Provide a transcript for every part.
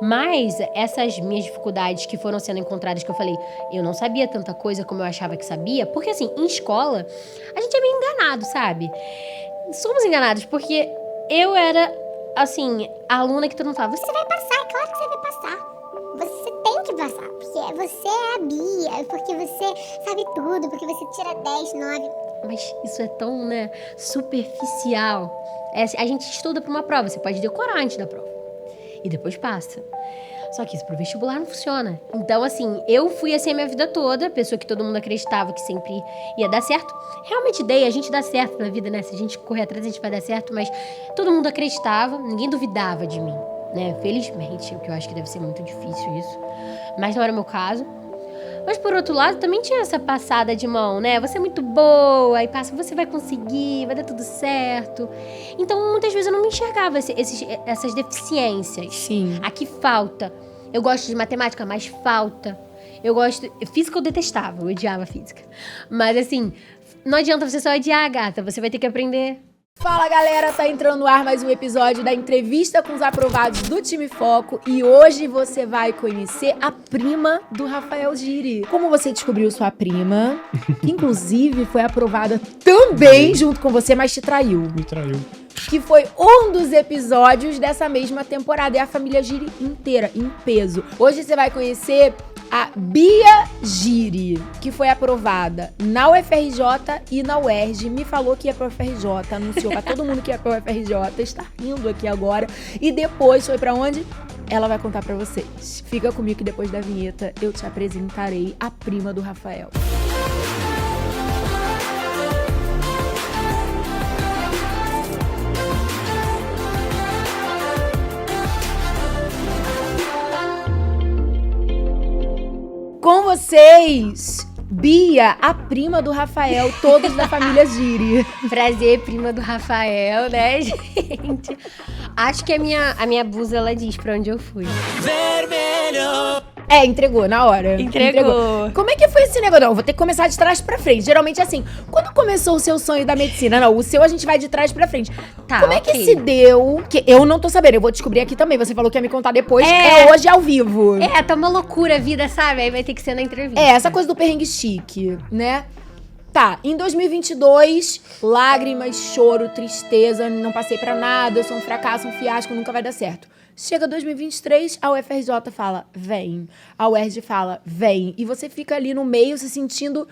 Mas essas minhas dificuldades que foram sendo encontradas, que eu falei, eu não sabia tanta coisa como eu achava que sabia, porque assim, em escola, a gente é meio enganado, sabe? Somos enganados, porque eu era, assim, a aluna que todo mundo falava, Você vai passar, é claro que você vai passar. Você tem que passar, porque você é a Bia, porque você sabe tudo, porque você tira 10, 9. mas isso é tão, né, superficial. A gente estuda pra uma prova, você pode decorar antes da prova. E depois passa. Só que isso pro vestibular não funciona. Então, assim, eu fui assim a minha vida toda, pessoa que todo mundo acreditava que sempre ia dar certo. Realmente a gente dá certo na vida, né? Se a gente correr atrás, a gente vai dar certo, mas todo mundo acreditava, ninguém duvidava de mim, né? Felizmente, o que eu acho que deve ser muito difícil isso. Mas não era o meu caso. Mas, por outro lado, também tinha essa passada de mão, né? Você é muito boa, aí passa, você vai conseguir, vai dar tudo certo. Então, muitas vezes eu não me enxergava essas deficiências. Sim. Aqui falta. Eu gosto de matemática, mas falta. Física eu detestava, eu odiava física. Mas, assim, não adianta você só odiar, gata. Você vai ter que aprender. Fala galera, tá entrando no ar mais um episódio da entrevista com os aprovados do Time Foco e hoje você vai conhecer a prima do Rafael Giri. Como você descobriu sua prima, que inclusive foi aprovada também junto com você, mas te traiu. Me traiu. Que foi um dos episódios dessa mesma temporada. É a família Giri inteira, em peso. Hoje você vai conhecer a Bia Giri, que foi aprovada na UFRJ e na UERJ. Me falou que ia pra UFRJ, anunciou pra todo mundo que ia pra UFRJ, está rindo aqui agora. E depois foi pra onde? Ela vai contar pra vocês. Fica comigo que depois da vinheta eu te apresentarei a prima do Rafael. Com vocês, Bia, a prima do Rafael, todos da família Giri. Prazer, prima do Rafael, né, gente? Acho que a minha blusa, ela diz pra onde eu fui. Vermelho! É, entregou na hora. Entregou. Como é que foi esse negócio? Não, vou ter que começar de trás pra frente. Geralmente é assim, quando começou o seu sonho da medicina? Não, o seu a gente vai de trás pra frente. Tá, Como é que ok. se deu? Que eu não tô sabendo, eu vou descobrir aqui também. Você falou que ia me contar depois. É. É hoje ao vivo. Tá uma loucura a vida, sabe? Aí vai ter que ser na entrevista. É, essa coisa do perrengue chique, né? Tá, em 2022, lágrimas, choro, tristeza, não passei pra nada, eu sou um fracasso, um fiasco, nunca vai dar certo. Chega 2023, a UFRJ fala, vem. A UERJ fala, vem. E você fica ali no meio se sentindo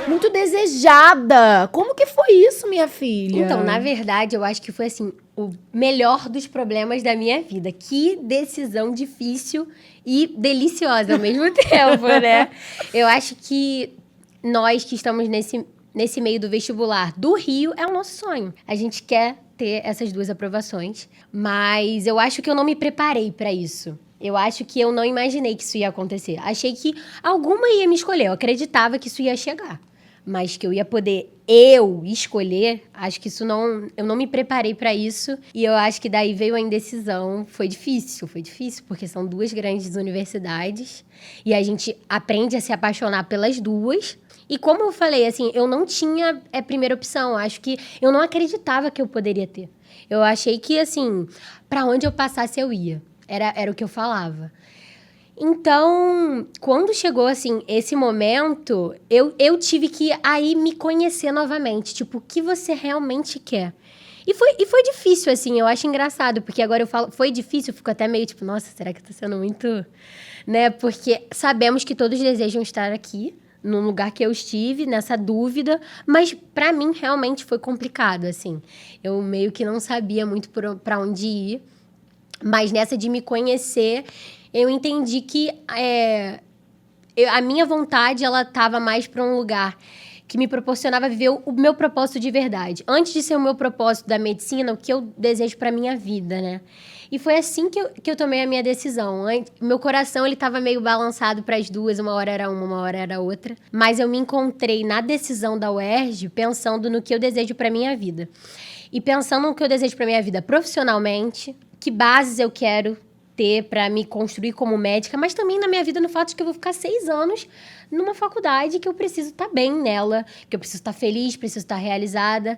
muito desejada. Como que foi isso, minha filha? Então, na verdade, eu acho que foi assim, o melhor dos problemas da minha vida. Que decisão difícil e deliciosa ao mesmo tempo, né? Eu acho que nós que estamos nesse meio do vestibular do Rio é o nosso sonho. A gente quer ter essas duas aprovações, mas eu acho que eu não me preparei para isso. Eu acho que eu não imaginei que isso ia acontecer. Achei que alguma ia me escolher. Eu acreditava que isso ia chegar. Mas que eu ia poder escolher, acho que eu não me preparei para isso. E eu acho que daí veio a indecisão. Foi difícil, porque são duas grandes universidades. E a gente aprende a se apaixonar pelas duas. E como eu falei, assim, eu não tinha primeira opção. Acho que eu não acreditava que eu poderia ter. Eu achei que, assim, para onde eu passasse eu ia. Era o que eu falava. Então, quando chegou, assim, esse momento, eu tive que aí me conhecer novamente. Tipo, o que você realmente quer? E foi difícil, assim, eu acho engraçado. Porque agora eu falo, foi difícil, eu fico até meio tipo, nossa, será que tá sendo muito... Né? Porque sabemos que todos desejam estar aqui, no lugar que eu estive, nessa dúvida. Mas, pra mim, realmente foi complicado, assim. Eu meio que não sabia muito pra onde ir. Mas nessa de me conhecer, eu entendi que a minha vontade, ela estava mais para um lugar que me proporcionava viver o meu propósito de verdade. Antes de ser o meu propósito da medicina, o que eu desejo para minha vida, né? E foi assim que eu tomei a minha decisão. Meu coração, ele estava meio balançado para as duas, uma hora era uma hora era outra. Mas eu me encontrei na decisão da UERJ pensando no que eu desejo para minha vida. E pensando no que eu desejo para minha vida profissionalmente, que bases eu quero ter para me construir como médica, mas também na minha vida no fato de que eu vou ficar 6 anos numa faculdade que eu preciso estar bem nela, que eu preciso estar feliz, preciso estar realizada.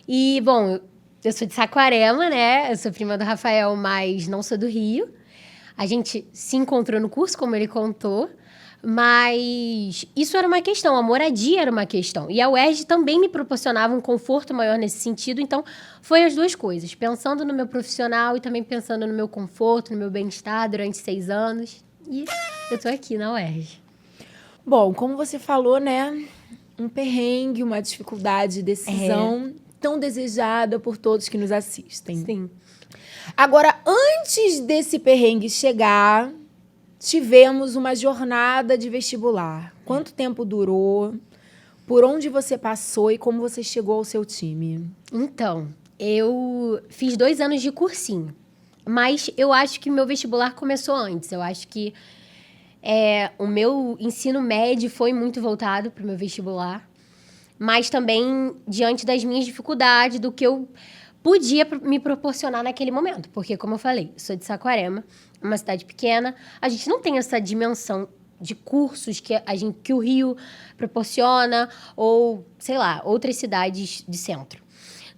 E, bom, eu sou de Saquarema, né? Eu sou prima do Rafael, mas não sou do Rio. A gente se encontrou no curso, como ele contou. Mas isso era uma questão, a moradia era uma questão. E a UERJ também me proporcionava um conforto maior nesse sentido. Então, foi as duas coisas. Pensando no meu profissional e também pensando no meu conforto, no meu bem-estar durante 6 anos. E eu tô aqui na UERJ. Bom, como você falou, né? Um perrengue, uma dificuldade de decisão tão desejada por todos que nos assistem. Sim. Agora, antes desse perrengue chegar, tivemos uma jornada de vestibular. Quanto tempo durou? Por onde você passou e como você chegou ao seu time? Então, eu fiz 2 anos de cursinho. Mas eu acho que meu vestibular começou antes. Eu acho que o meu ensino médio foi muito voltado para o meu vestibular. Mas também diante das minhas dificuldades, do que eu podia me proporcionar naquele momento. Porque, como eu falei, sou de Saquarema, uma cidade pequena. A gente não tem essa dimensão de cursos que o Rio proporciona ou, sei lá, outras cidades de centro.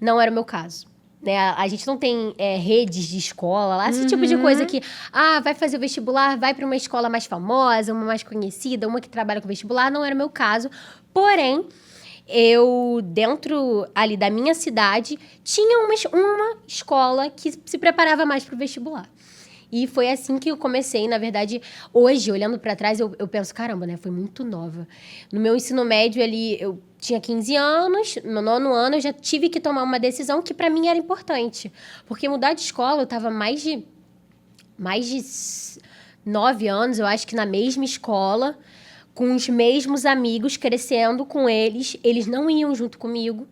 Não era o meu caso. Né? A gente não tem redes de escola lá, esse tipo de coisa que, vai fazer o vestibular, vai para uma escola mais famosa, uma mais conhecida, uma que trabalha com vestibular. Não era o meu caso. Porém, eu, dentro ali da minha cidade, tinha uma escola que se preparava mais para o vestibular. E foi assim que eu comecei. Na verdade, hoje, olhando para trás, eu penso, caramba, né? Foi muito nova. No meu ensino médio ali, eu tinha 15 anos. No 9º ano, eu já tive que tomar uma decisão que para mim era importante. Porque mudar de escola, eu estava mais de 9 anos, eu acho que na mesma escola, com os mesmos amigos, crescendo com eles. Eles não iam junto comigo.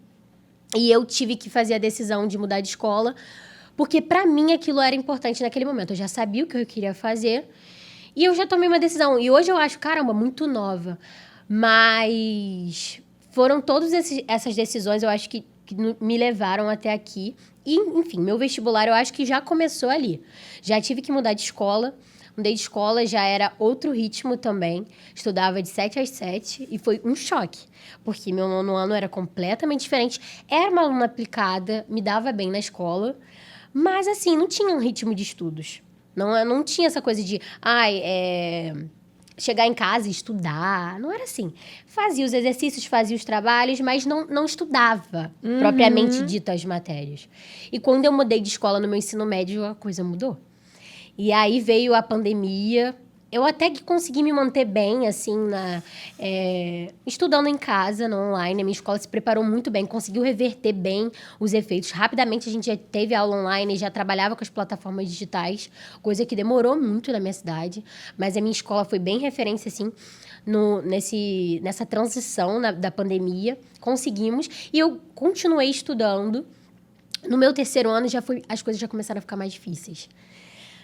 E eu tive que fazer a decisão de mudar de escola, porque para mim aquilo era importante naquele momento. Eu já sabia o que eu queria fazer e eu já tomei uma decisão. E hoje eu acho, caramba, muito nova. Mas foram todas essas decisões, eu acho que me levaram até aqui. E, enfim, meu vestibular eu acho que já começou ali. Já tive que mudar de escola. Mudei de escola, já era outro ritmo também. Estudava de 7 às 7 e foi um choque. Porque meu 9º ano era completamente diferente. Era uma aluna aplicada, me dava bem na escola. Mas, assim, não tinha um ritmo de estudos. Não tinha essa coisa de, chegar em casa e estudar. Não era assim. Fazia os exercícios, fazia os trabalhos, mas não estudava propriamente dito as matérias. E quando eu mudei de escola no meu ensino médio, a coisa mudou. E aí veio a pandemia. Eu até que consegui me manter bem, assim, estudando em casa, no online. A minha escola se preparou muito bem, conseguiu reverter bem os efeitos. Rapidamente a gente já teve aula online, já trabalhava com as plataformas digitais, coisa que demorou muito na minha cidade. Mas a minha escola foi bem referência, assim, nessa transição da pandemia. Conseguimos. E eu continuei estudando. No meu 3º ano, as coisas já começaram a ficar mais difíceis.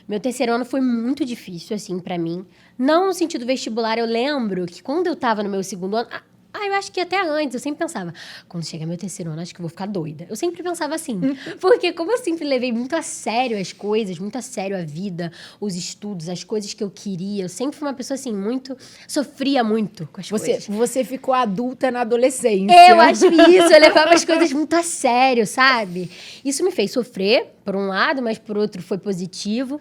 Meu 3º ano foi muito difícil, assim, pra mim. Não no sentido vestibular, eu lembro que quando eu tava no meu 2º ano... eu acho que até antes, eu sempre pensava, quando chegar meu 3º ano, acho que eu vou ficar doida. Eu sempre pensava assim, porque como eu sempre levei muito a sério as coisas, muito a sério a vida, os estudos, as coisas que eu queria, eu sempre fui uma pessoa, assim, sofria muito com as coisas. Você ficou adulta na adolescência. Eu acho isso, eu levava as coisas muito a sério, sabe? Isso me fez sofrer, por um lado, mas por outro foi positivo.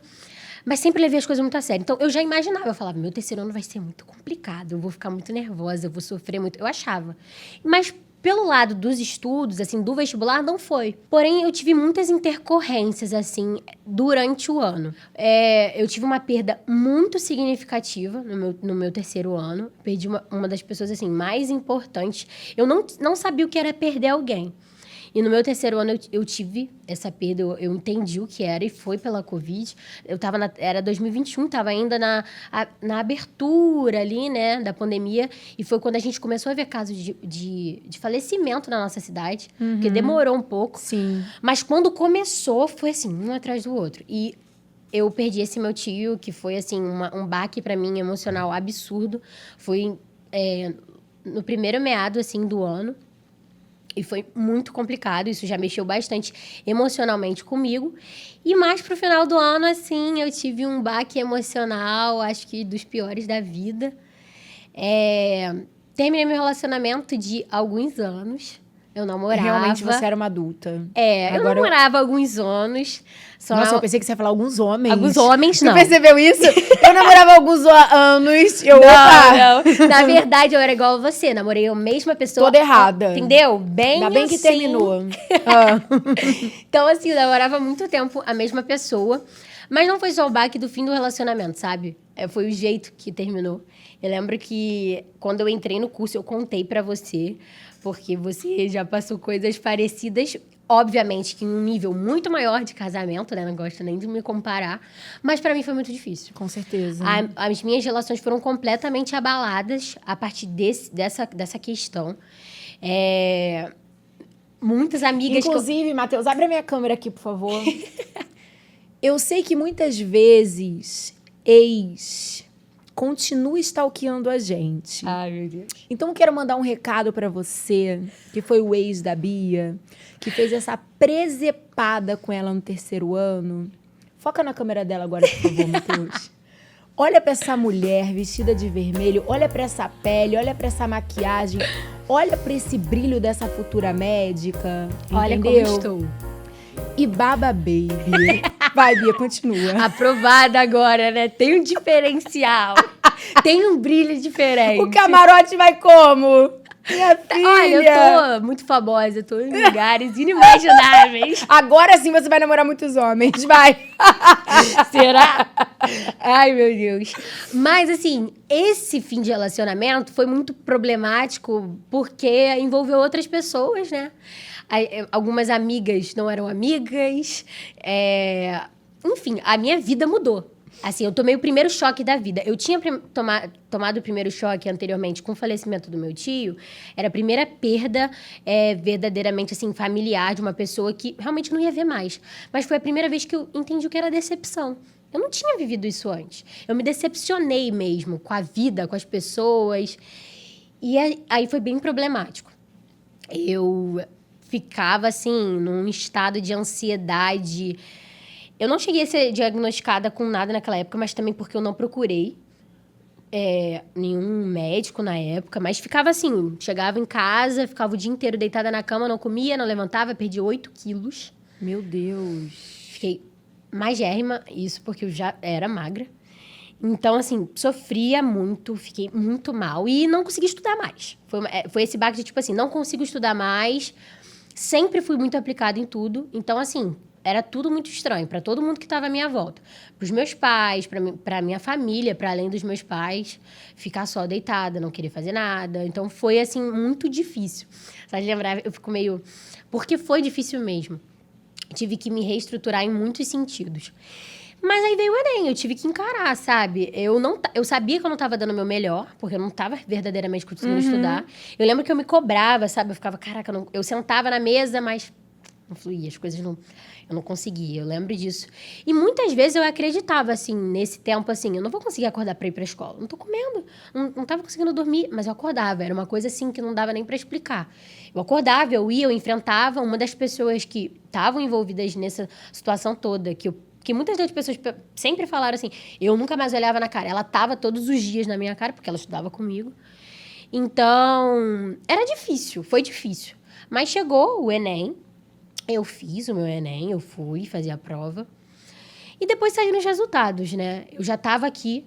Mas sempre levei as coisas muito a sério. Então, eu já imaginava. Eu falava, meu 3º ano vai ser muito complicado. Eu vou ficar muito nervosa, eu vou sofrer muito. Eu achava. Mas, pelo lado dos estudos, assim, do vestibular, não foi. Porém, eu tive muitas intercorrências, assim, durante o ano. Eu tive uma perda muito significativa no meu 3º ano. Perdi uma das pessoas, assim, mais importantes. Eu não sabia o que era perder alguém. E no meu 3º ano eu tive essa perda, eu entendi o que era e foi pela Covid. Era 2021, estava ainda na abertura ali, né, da pandemia. E foi quando a gente começou a ver casos de falecimento na nossa cidade, porque demorou um pouco. Sim. Mas quando começou, foi assim, um atrás do outro. E eu perdi esse meu tio, que foi assim, um baque para mim emocional absurdo. Foi no primeiro meado, assim, do ano. E foi muito complicado, isso já mexeu bastante emocionalmente comigo. E mais pro final do ano, assim, eu tive um baque emocional, acho que dos piores da vida. Terminei meu relacionamento de alguns anos, Eu namorava. Realmente você era uma adulta. Eu Agora namorava há alguns anos. Só Nossa, eu pensei que você ia falar alguns homens. alguns homens, não. Você percebeu isso? Eu namorava alguns anos. Não. Na verdade, eu era igual a você. Namorei a mesma pessoa. Toda errada. Entendeu? Bem Ainda bem que assim. terminou. Ah. Então, assim, eu namorava há muito tempo a mesma pessoa. Mas não foi só o baque do fim do relacionamento, sabe? Foi o jeito que terminou. Eu lembro que quando eu entrei no curso, eu contei pra você, porque você já passou coisas parecidas, obviamente que em um nível muito maior de casamento, né? Não gosto nem de me comparar. Mas pra mim foi muito difícil. Com certeza. As minhas relações foram completamente abaladas a partir dessa questão. Muitas amigas Inclusive, Matheus, abre a minha câmera aqui, por favor. Eu sei que muitas vezes ex continua stalkeando a gente. Ai, meu Deus. Então, eu quero mandar um recado pra você, que foi o ex da Bia, que fez essa presepada com ela no 3º ano. Foca na câmera dela agora, por favor, Matheus. Olha pra essa mulher vestida de vermelho, olha pra essa pele, olha pra essa maquiagem, olha pra esse brilho dessa futura médica. Olha entendeu? como estou. E baba baby. Vai, Bia, continua. Aprovada agora, né? Tem um diferencial. Tem um brilho diferente. O camarote vai como? Minha filha. Olha, eu tô muito famosa. Eu tô em lugares inimagináveis. Agora sim você vai namorar muitos homens, vai. Será? Ai, meu Deus. Mas, assim, esse fim de relacionamento foi muito problemático porque envolveu outras pessoas, né? Algumas amigas não eram amigas. Enfim, a minha vida mudou. Assim, eu tomei o primeiro choque da vida. Eu tinha tomado o primeiro choque anteriormente com o falecimento do meu tio. Era a primeira perda verdadeiramente, assim, familiar de uma pessoa que realmente não ia ver mais. Mas foi a primeira vez que eu entendi o que era decepção. Eu não tinha vivido isso antes. Eu me decepcionei mesmo com a vida, com as pessoas. E aí foi bem problemático. Eu ficava, assim, num estado de ansiedade. Eu não cheguei a ser diagnosticada com nada naquela época, mas também porque eu não procurei nenhum médico na época. Mas ficava assim, chegava em casa, ficava o dia inteiro deitada na cama, não comia, não levantava, perdi 8 quilos. Meu Deus. Fiquei magérrima, isso porque eu já era magra. Então, assim, sofria muito, fiquei muito mal e não consegui estudar mais. Foi esse baque de, tipo assim, não consigo estudar mais. Sempre fui muito aplicada em tudo. Então, assim, era tudo muito estranho para todo mundo que estava à minha volta. Para os meus pais, para minha família, para além dos meus pais. Ficar só deitada, não querer fazer nada. Então, foi, assim, muito difícil. Sabe, lembrar, eu fico meio... Porque foi difícil mesmo. Tive que me reestruturar em muitos sentidos. Mas aí veio o Enem, eu tive que encarar, sabe? Eu sabia que eu não estava dando o meu melhor, porque eu não estava verdadeiramente conseguindo estudar. Eu lembro que eu me cobrava, sabe? Eu ficava, caraca, eu sentava na mesa, mas não fluía, as coisas não... Eu não conseguia, eu lembro disso. E muitas vezes eu acreditava, assim, nesse tempo, assim, eu não vou conseguir acordar pra ir pra escola. Não tô comendo, não tava conseguindo dormir, mas eu acordava. Era uma coisa, assim, que não dava nem pra explicar. Eu acordava, eu ia, eu enfrentava. Uma das pessoas que estavam envolvidas nessa situação toda, que muitas das pessoas sempre falaram assim, eu nunca mais olhava na cara. Ela tava todos os dias na minha cara, porque ela estudava comigo. Então, era difícil, foi difícil. Mas chegou o Enem, eu fiz o meu Enem, eu fui fazer a prova. E depois saíram os resultados, né? Eu já estava aqui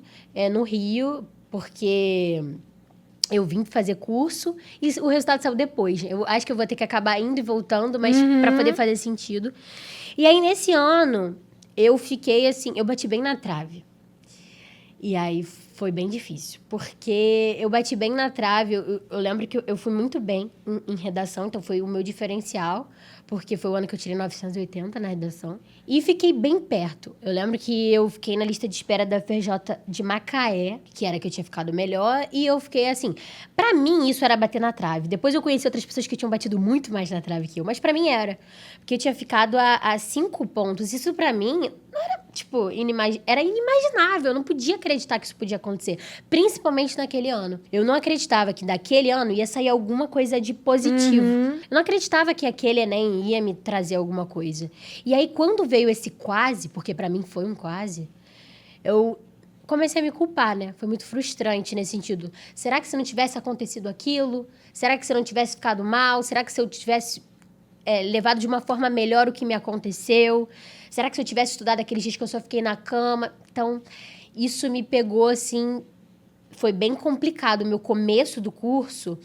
no Rio, porque eu vim fazer curso e o resultado saiu depois. Eu acho que eu vou ter que acabar indo e voltando, mas para poder fazer sentido. E aí, nesse ano, eu fiquei assim, eu bati bem na trave. E aí foi bem difícil, porque eu bati bem na trave. Eu lembro que eu fui muito bem em redação, então foi o meu diferencial, porque foi o ano que eu tirei 980 na redação. E fiquei bem perto. Eu lembro que eu fiquei na lista de espera da FRJ de Macaé, que era que eu tinha ficado melhor, e eu fiquei assim... Pra mim, isso era bater na trave. Depois eu conheci outras pessoas que tinham batido muito mais na trave que eu, mas pra mim era. Porque eu tinha ficado a 5 pontos. Isso pra mim não era, tipo, era inimaginável. Eu não podia acreditar que isso podia acontecer. Principalmente naquele ano. Eu não acreditava que daquele ano ia sair alguma coisa de positivo. Eu não acreditava que aquele Enem ia me trazer alguma coisa. E aí, quando veio esse quase, porque pra mim foi um quase, eu comecei a me culpar, né? Foi muito frustrante nesse sentido. Será que se não tivesse acontecido aquilo? Será que se eu não tivesse ficado mal? Será que se eu tivesse levado de uma forma melhor o que me aconteceu? Será que se eu tivesse estudado aqueles dias que eu só fiquei na cama? Então, isso me pegou, assim... Foi bem complicado o meu começo do curso,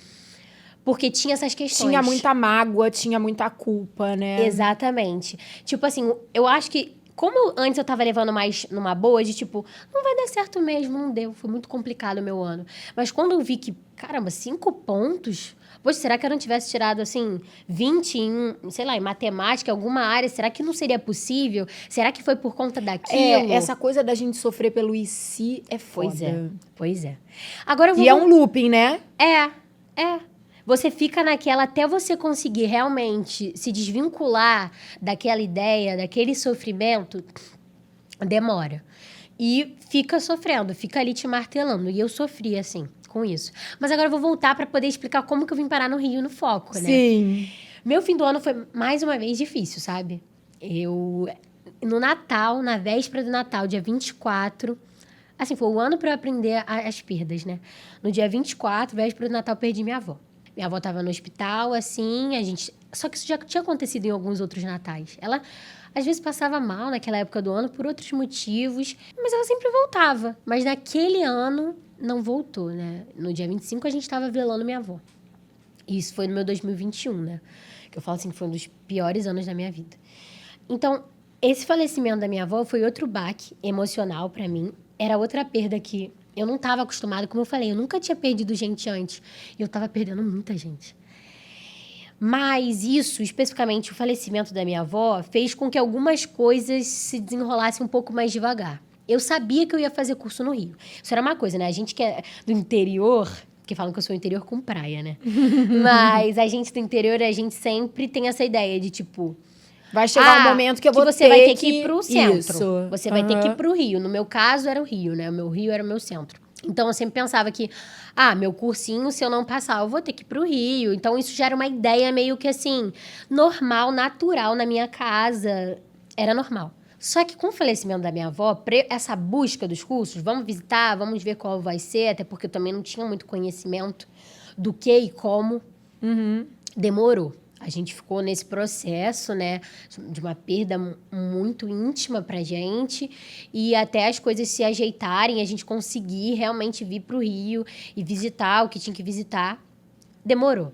porque tinha essas questões. Tinha muita mágoa, tinha muita culpa, né? Exatamente. Tipo assim, eu acho que... Como antes eu tava levando mais numa boa, de tipo, não vai dar certo mesmo, não deu. Foi muito complicado o meu ano. Mas quando eu vi que, caramba, 5 pontos... Poxa, será que eu não tivesse tirado, assim, 20 em, sei lá, em matemática, alguma área? Será que não seria possível? Será que foi por conta daquilo? Essa coisa da gente sofrer pelo e se é foda. Pois é. Agora eu vou... E é um looping, né? É. Você fica naquela até você conseguir realmente se desvincular daquela ideia, daquele sofrimento, demora. E fica sofrendo, fica ali te martelando. E eu sofri, assim, com isso. Mas agora eu vou voltar para poder explicar como que eu vim parar no Rio, no foco, né? Sim. Meu fim do ano foi, mais uma vez, difícil, sabe? No Natal, na véspera do Natal, dia 24... Assim, foi o ano para eu aprender as perdas, né? No dia 24, véspera do Natal, perdi minha avó. Minha avó estava no hospital, assim, Só que isso já tinha acontecido em alguns outros natais. Ela, às vezes, passava mal naquela época do ano por outros motivos, mas ela sempre voltava. Mas naquele ano, não voltou, né? No dia 25, a gente estava velando minha avó. E isso foi no meu 2021, né? Que eu falo assim, que foi um dos piores anos da minha vida. Então, esse falecimento da minha avó foi outro baque emocional para mim. Era outra perda que eu não estava acostumada. Como eu falei, eu nunca tinha perdido gente antes. E eu estava perdendo muita gente. Mas isso, especificamente o falecimento da minha avó, fez com que algumas coisas se desenrolassem um pouco mais devagar. Eu sabia que eu ia fazer curso no Rio. Isso era uma coisa, né? A gente que é do interior... Porque falam que eu sou interior com praia, né? Mas a gente do interior, a gente sempre tem essa ideia de, tipo... Vai chegar um momento que eu vou ter você vai ter que ir pro centro. Isso. Você vai ter que ir pro Rio. No meu caso, era o Rio, né? O meu Rio era o meu centro. Então, eu sempre pensava que... meu cursinho, se eu não passar, eu vou ter que ir pro Rio. Então, isso já era uma ideia meio que, assim... Normal, natural na minha casa. Era normal. Só que com o falecimento da minha avó, essa busca dos cursos... Vamos visitar, vamos ver qual vai ser. Até porque eu também não tinha muito conhecimento do que e como. Demorou. A gente ficou nesse processo, né, de uma perda muito íntima pra gente, e até as coisas se ajeitarem, a gente conseguir realmente vir pro Rio e visitar o que tinha que visitar, demorou.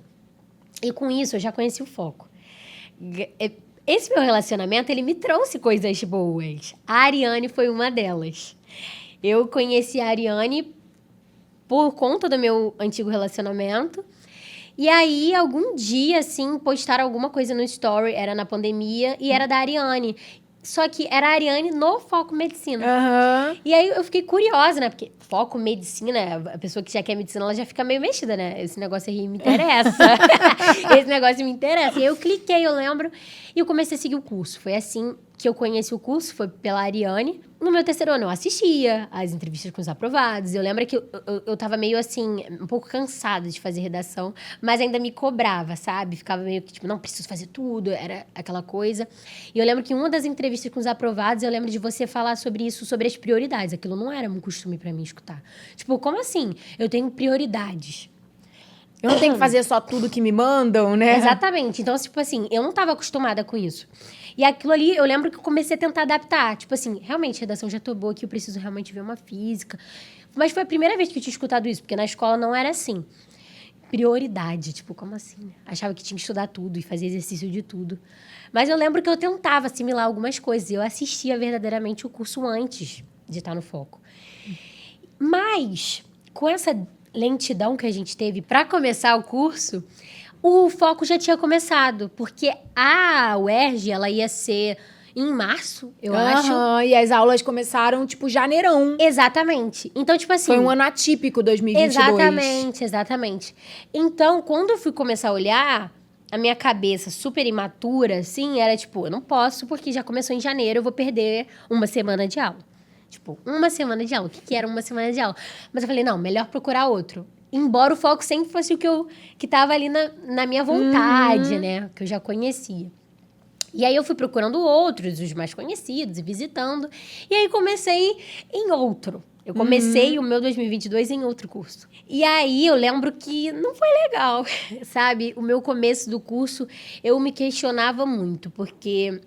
E com isso, eu já conheci o foco. Esse meu relacionamento, ele me trouxe coisas boas. A Ariane foi uma delas. Eu conheci a Ariane por conta do meu antigo relacionamento. E aí, algum dia, assim, postaram alguma coisa no story, era na pandemia, e era da Ariane. Só que era a Ariane no Foco Medicina. E aí, eu fiquei curiosa, né? Porque Foco Medicina, a pessoa que já quer medicina, ela já fica meio mexida, né? Esse negócio aí me interessa. Esse negócio me interessa. E aí, eu cliquei, eu lembro, e eu comecei a seguir o curso. Foi assim que eu conheci o curso, foi pela Ariane. No meu terceiro ano, eu assistia às entrevistas com os aprovados. Eu lembro que eu tava meio assim, um pouco cansada de fazer redação, mas ainda me cobrava, sabe? Ficava meio que, tipo, não preciso fazer tudo, era aquela coisa. E eu lembro que em uma das entrevistas com os aprovados, eu lembro de você falar sobre isso, sobre as prioridades. Aquilo não era um costume pra mim escutar. Tipo, como assim? Eu tenho prioridades. Eu não tenho que fazer só tudo que me mandam, né? Exatamente. Então, tipo assim, eu não tava acostumada com isso. E aquilo ali, eu lembro que eu comecei a tentar adaptar. Tipo assim, realmente, redação já tô boa aqui, eu preciso realmente ver uma física. Mas foi a primeira vez que eu tinha escutado isso, porque na escola não era assim. Prioridade, tipo, como assim? Achava que tinha que estudar tudo e fazer exercício de tudo. Mas eu lembro que eu tentava assimilar algumas coisas. Eu assistia verdadeiramente o curso antes de estar no foco. Mas, com essa lentidão que a gente teve para começar o curso, o foco já tinha começado, porque a UERJ, ela ia ser em março, eu acho. E as aulas começaram, tipo, janeirão. Exatamente. Então, tipo assim... Foi um ano atípico, 2022. Exatamente. Então, quando eu fui começar a olhar, a minha cabeça super imatura, assim, era tipo, eu não posso, porque já começou em janeiro, eu vou perder uma semana de aula. Tipo, uma semana de aula. O que era uma semana de aula? Mas eu falei, não, melhor procurar outro. Embora o foco sempre fosse o que tava ali na minha vontade, né? Que eu já conhecia. E aí eu fui procurando outros, os mais conhecidos, e visitando. E aí comecei em outro. Eu comecei o meu 2022 em outro curso. E aí eu lembro que não foi legal, sabe? O meu começo do curso, eu me questionava muito, porque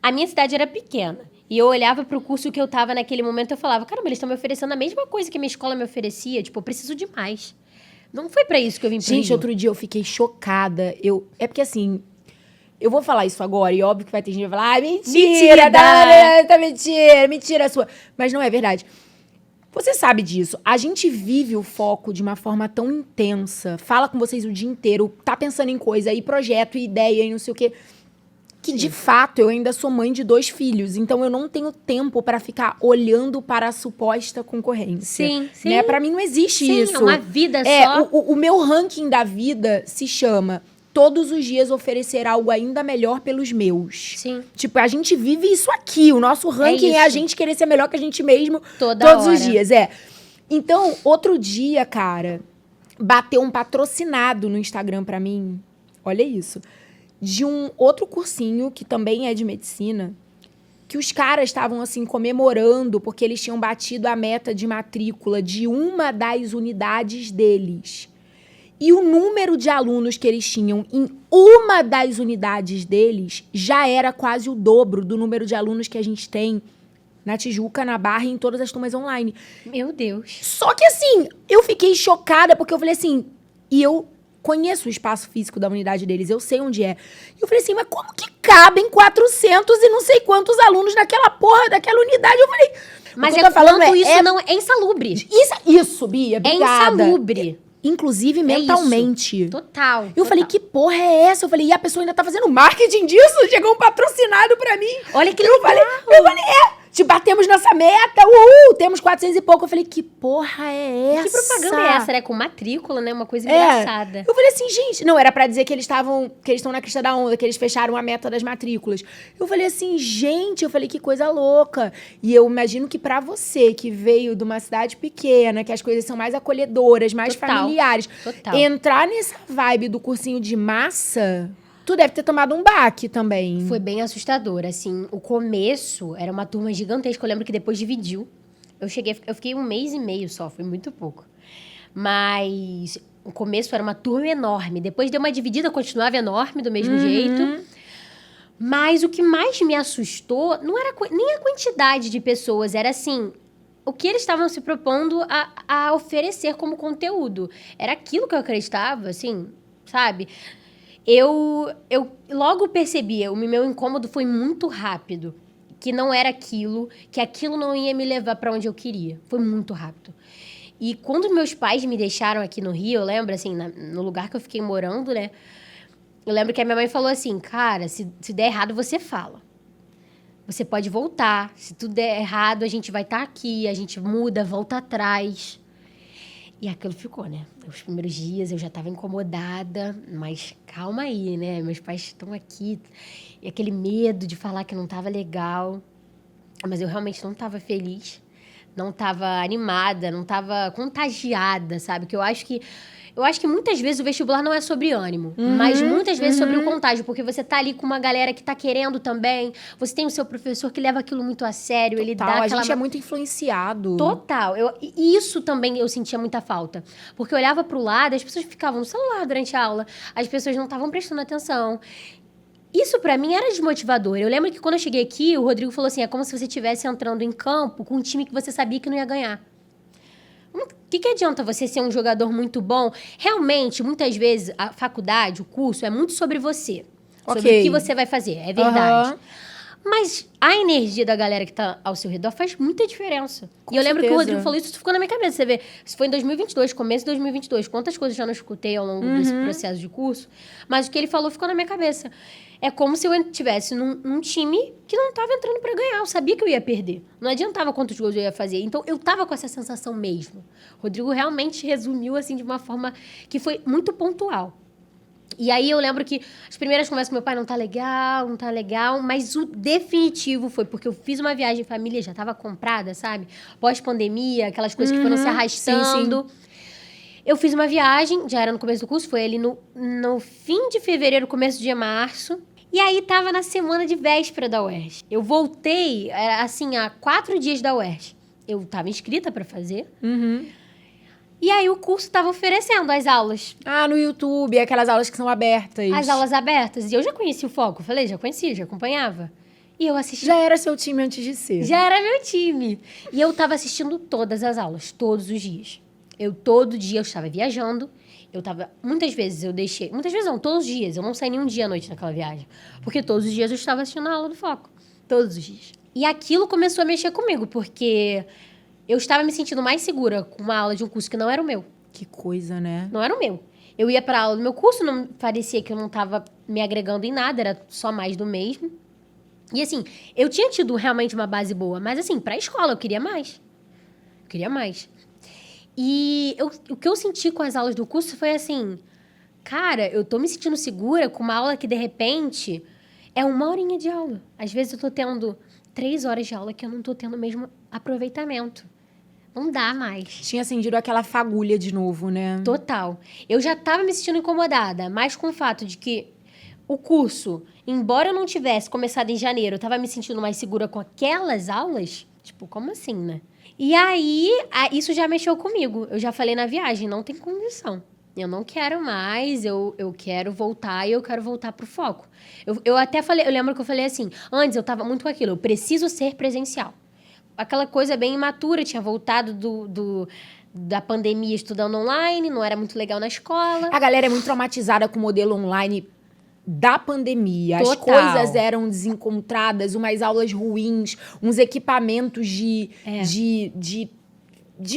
a minha cidade era pequena. E eu olhava pro curso que eu tava naquele momento e eu falava, caramba, eles estão me oferecendo a mesma coisa que a minha escola me oferecia. Tipo, eu preciso de mais. Não foi pra isso que eu vim pro Gente, Rio. outro dia eu fiquei chocada. É porque assim, eu vou falar isso agora e óbvio que vai ter gente que vai falar, mentira, tá mentira sua. Mas não é verdade. Você sabe disso. A gente vive o foco de uma forma tão intensa, fala com vocês o dia inteiro, tá pensando em coisa, e projeto, e ideia, e não sei o quê. Que, de fato, eu ainda sou mãe de 2 filhos. Então, eu não tenho tempo pra ficar olhando para a suposta concorrência. Sim, sim. Né? Pra mim, não existe Sim, isso. é uma vida É, só. o meu ranking da vida se chama todos os dias oferecer algo ainda melhor pelos meus. Sim. Tipo, a gente vive isso aqui. O nosso ranking é a isso. gente querer ser melhor que a gente mesmo Toda todos hora. os dias. Então, outro dia, cara, bateu um patrocinado no Instagram pra mim. Olha isso. De um outro cursinho, que também é de medicina, que os caras estavam, assim, comemorando porque eles tinham batido a meta de matrícula de uma das unidades deles. E o número de alunos que eles tinham em uma das unidades deles já era quase o dobro do número de alunos que a gente tem na Tijuca, na Barra e em todas as turmas online. Meu Deus. Só que assim, eu fiquei chocada porque eu falei assim, e eu conheço o espaço físico da unidade deles, eu sei onde é. E eu falei assim, mas como que cabem 400 e não sei quantos alunos naquela porra daquela unidade? Eu falei, Mas o que eu tô falando isso não é insalubre. isso, Bia, É obrigada. insalubre. Inclusive mentalmente. Total. Eu falei, que porra é essa? Eu falei, e a pessoa ainda tá fazendo marketing disso? Chegou um patrocinado pra mim. Olha que eu legal. falei, te batemos nessa meta, temos 400 e pouco. Eu falei, que porra é essa? Que propaganda é essa, né? Com matrícula, né? Uma coisa engraçada. Eu falei assim, gente, não, era pra dizer que eles estão na crista da onda, que eles fecharam a meta das matrículas. Eu falei assim, gente, eu falei, que coisa louca. E eu imagino que pra você, que veio de uma cidade pequena, que as coisas são mais acolhedoras, mais Total. familiares, Total. entrar nessa vibe do cursinho de massa, tu deve ter tomado um baque também. Foi bem assustador, assim. O começo era uma turma gigantesca. Eu lembro que depois dividiu. Eu fiquei 1 mês e meio só, foi muito pouco. Mas o começo era uma turma enorme. Depois deu uma dividida, continuava enorme do mesmo jeito. Mas o que mais me assustou não era nem a quantidade de pessoas, era assim, o que eles estavam se propondo a oferecer como conteúdo. Era aquilo que eu acreditava, assim, sabe? Eu logo percebi, o meu incômodo foi muito rápido, que não era aquilo, que aquilo não ia me levar para onde eu queria. Foi muito rápido. E quando meus pais me deixaram aqui no Rio, eu lembro, assim, no lugar que eu fiquei morando, né? Eu lembro que a minha mãe falou assim, cara, se der errado, você fala. Você pode voltar. Se tudo der errado, a gente vai estar aqui, a gente muda, volta atrás. E aquilo ficou, né? Os primeiros dias eu já estava incomodada, mas calma aí, né? Meus pais estão aqui. E aquele medo de falar que não estava legal. Mas eu realmente não estava feliz, não estava animada, não estava contagiada, sabe? Que eu acho que muitas vezes o vestibular não é sobre ânimo, mas muitas vezes sobre o contágio, porque você tá ali com uma galera que tá querendo também, você tem o seu professor que leva aquilo muito a sério, ele dá aquela... A gente é muito influenciado. Total. E isso também eu sentia muita falta. Porque eu olhava pro lado, as pessoas ficavam no celular durante a aula, as pessoas não estavam prestando atenção. Isso pra mim era desmotivador. Eu lembro que quando eu cheguei aqui, o Rodrigo falou assim, é como se você estivesse entrando em campo com um time que você sabia que não ia ganhar. O que adianta você ser um jogador muito bom? Realmente, muitas vezes, a faculdade, o curso, é muito sobre você. Sobre o que você vai fazer, é verdade. Mas a energia da galera que tá ao seu redor faz muita diferença. E eu lembro que o Rodrigo falou isso ficou na minha cabeça. Você vê, isso foi em 2022, começo de 2022. Quantas coisas eu já não escutei ao longo desse processo de curso. Mas o que ele falou ficou na minha cabeça. É como se eu estivesse num time que não estava entrando para ganhar. Eu sabia que eu ia perder. Não adiantava quantos gols eu ia fazer. Então, eu tava com essa sensação mesmo. O Rodrigo realmente resumiu, assim, de uma forma que foi muito pontual. E aí, eu lembro que as primeiras conversas com meu pai, não tá legal. Mas o definitivo foi porque eu fiz uma viagem em família, já tava comprada, sabe? Pós-pandemia, aquelas coisas que foram se arrastando. Sim. Eu fiz uma viagem, já era no começo do curso, foi ali no fim de fevereiro, começo de março. E aí, tava na semana de véspera da UERJ. Eu voltei, assim, há 4 dias da UERJ. eu estava inscrita para fazer. Uhum. E aí o curso estava oferecendo as aulas. Ah, no YouTube, aquelas aulas que são abertas. As aulas abertas. E eu já conhecia o Foco. Eu falei, já conhecia, já acompanhava. E eu assisti. Já era seu time antes de ser. Já era meu time. E eu estava assistindo todas as aulas, todos os dias. Todo dia eu estava viajando. Muitas vezes eu deixei... Muitas vezes não, todos os dias. Eu não saí nenhum dia à noite naquela viagem. Porque todos os dias eu estava assistindo a aula do Foco. Todos os dias. E aquilo começou a mexer comigo, porque eu estava me sentindo mais segura com uma aula de um curso que não era o meu. Que coisa, né? Não era o meu. Eu ia pra aula do meu curso, não parecia que eu não estava me agregando em nada, era só mais do mesmo. E assim, eu tinha tido realmente uma base boa, mas assim, pra escola eu queria mais. Eu queria mais. E o que eu senti com as aulas do curso foi assim, cara, eu tô me sentindo segura com uma aula que de repente é 1 horinha de aula. Às vezes eu tô tendo 3 horas de aula que eu não tô tendo o mesmo aproveitamento. Não dá mais. Tinha acendido aquela fagulha de novo, né? Total. Eu já tava me sentindo incomodada, mas com o fato de que o curso, embora eu não tivesse começado em janeiro, eu tava me sentindo mais segura com aquelas aulas. Tipo, como assim, né? E aí, isso já mexeu comigo. Eu já falei na viagem, não tem condição. Eu não quero mais, eu quero voltar e eu quero voltar pro foco. Eu até falei, eu lembro que eu falei assim, antes eu tava muito com aquilo, eu preciso ser presencial. Aquela coisa bem imatura, eu tinha voltado da pandemia estudando online, não era muito legal na escola. A galera é muito traumatizada com o modelo online da pandemia. As Total. coisas eram desencontradas, umas aulas ruins, uns equipamentos de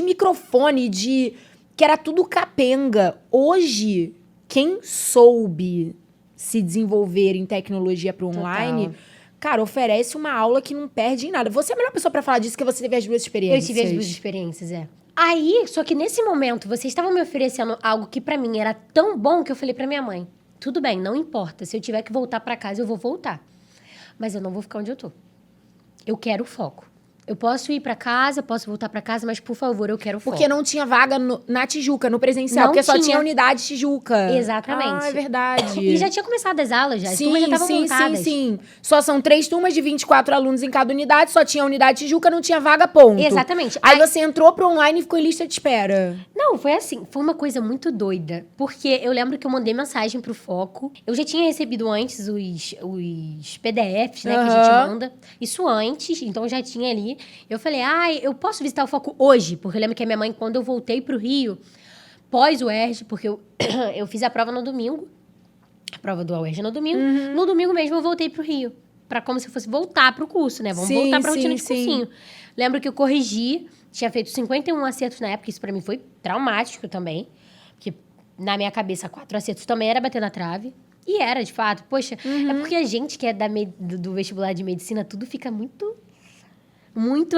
microfone, que era tudo capenga. Hoje, quem soube se desenvolver em tecnologia para online, Total. cara, oferece uma aula que não perde em nada. Você é a melhor pessoa para falar disso, que você teve as duas Eu experiências. tive as duas experiências, Aí, só que nesse momento, vocês estavam me oferecendo algo que pra mim era tão bom que eu falei pra minha mãe, tudo bem, não importa, se eu tiver que voltar pra casa, eu vou voltar. Mas eu não vou ficar onde eu tô. Eu quero foco. Eu posso ir pra casa, posso voltar pra casa, mas, por favor, eu quero foco. Porque não tinha vaga na Tijuca, no presencial. Não porque só tinha. tinha unidade Tijuca. Exatamente. Ah, é verdade. E já tinha começado as aulas, já. As turmas já estavam montadas. Sim. Só são 3 turmas de 24 alunos em cada unidade, só tinha unidade Tijuca, não tinha vaga, ponto. Exatamente. Aí você entrou pro online e ficou em lista de espera. Não, foi assim. Foi uma coisa muito doida. Porque eu lembro que eu mandei mensagem pro Foco. Eu já tinha recebido antes os PDFs, né, que a gente manda. Isso antes, então eu já tinha ali. Eu falei, eu posso visitar o Foco hoje? Porque eu lembro que a minha mãe, quando eu voltei pro Rio, pós o UERJ, porque eu fiz a prova no domingo. A prova do UERJ no domingo. No domingo mesmo eu voltei pro Rio. Pra como se fosse voltar pro curso, né? Vamos voltar pra rotina de cursinho. Lembro que eu corrigi. Tinha feito 51 acertos na época. Isso pra mim foi traumático também. Porque na minha cabeça, 4 acertos também era bater na trave. E era, de fato. Poxa, é porque a gente que é do vestibular de medicina, tudo fica muito,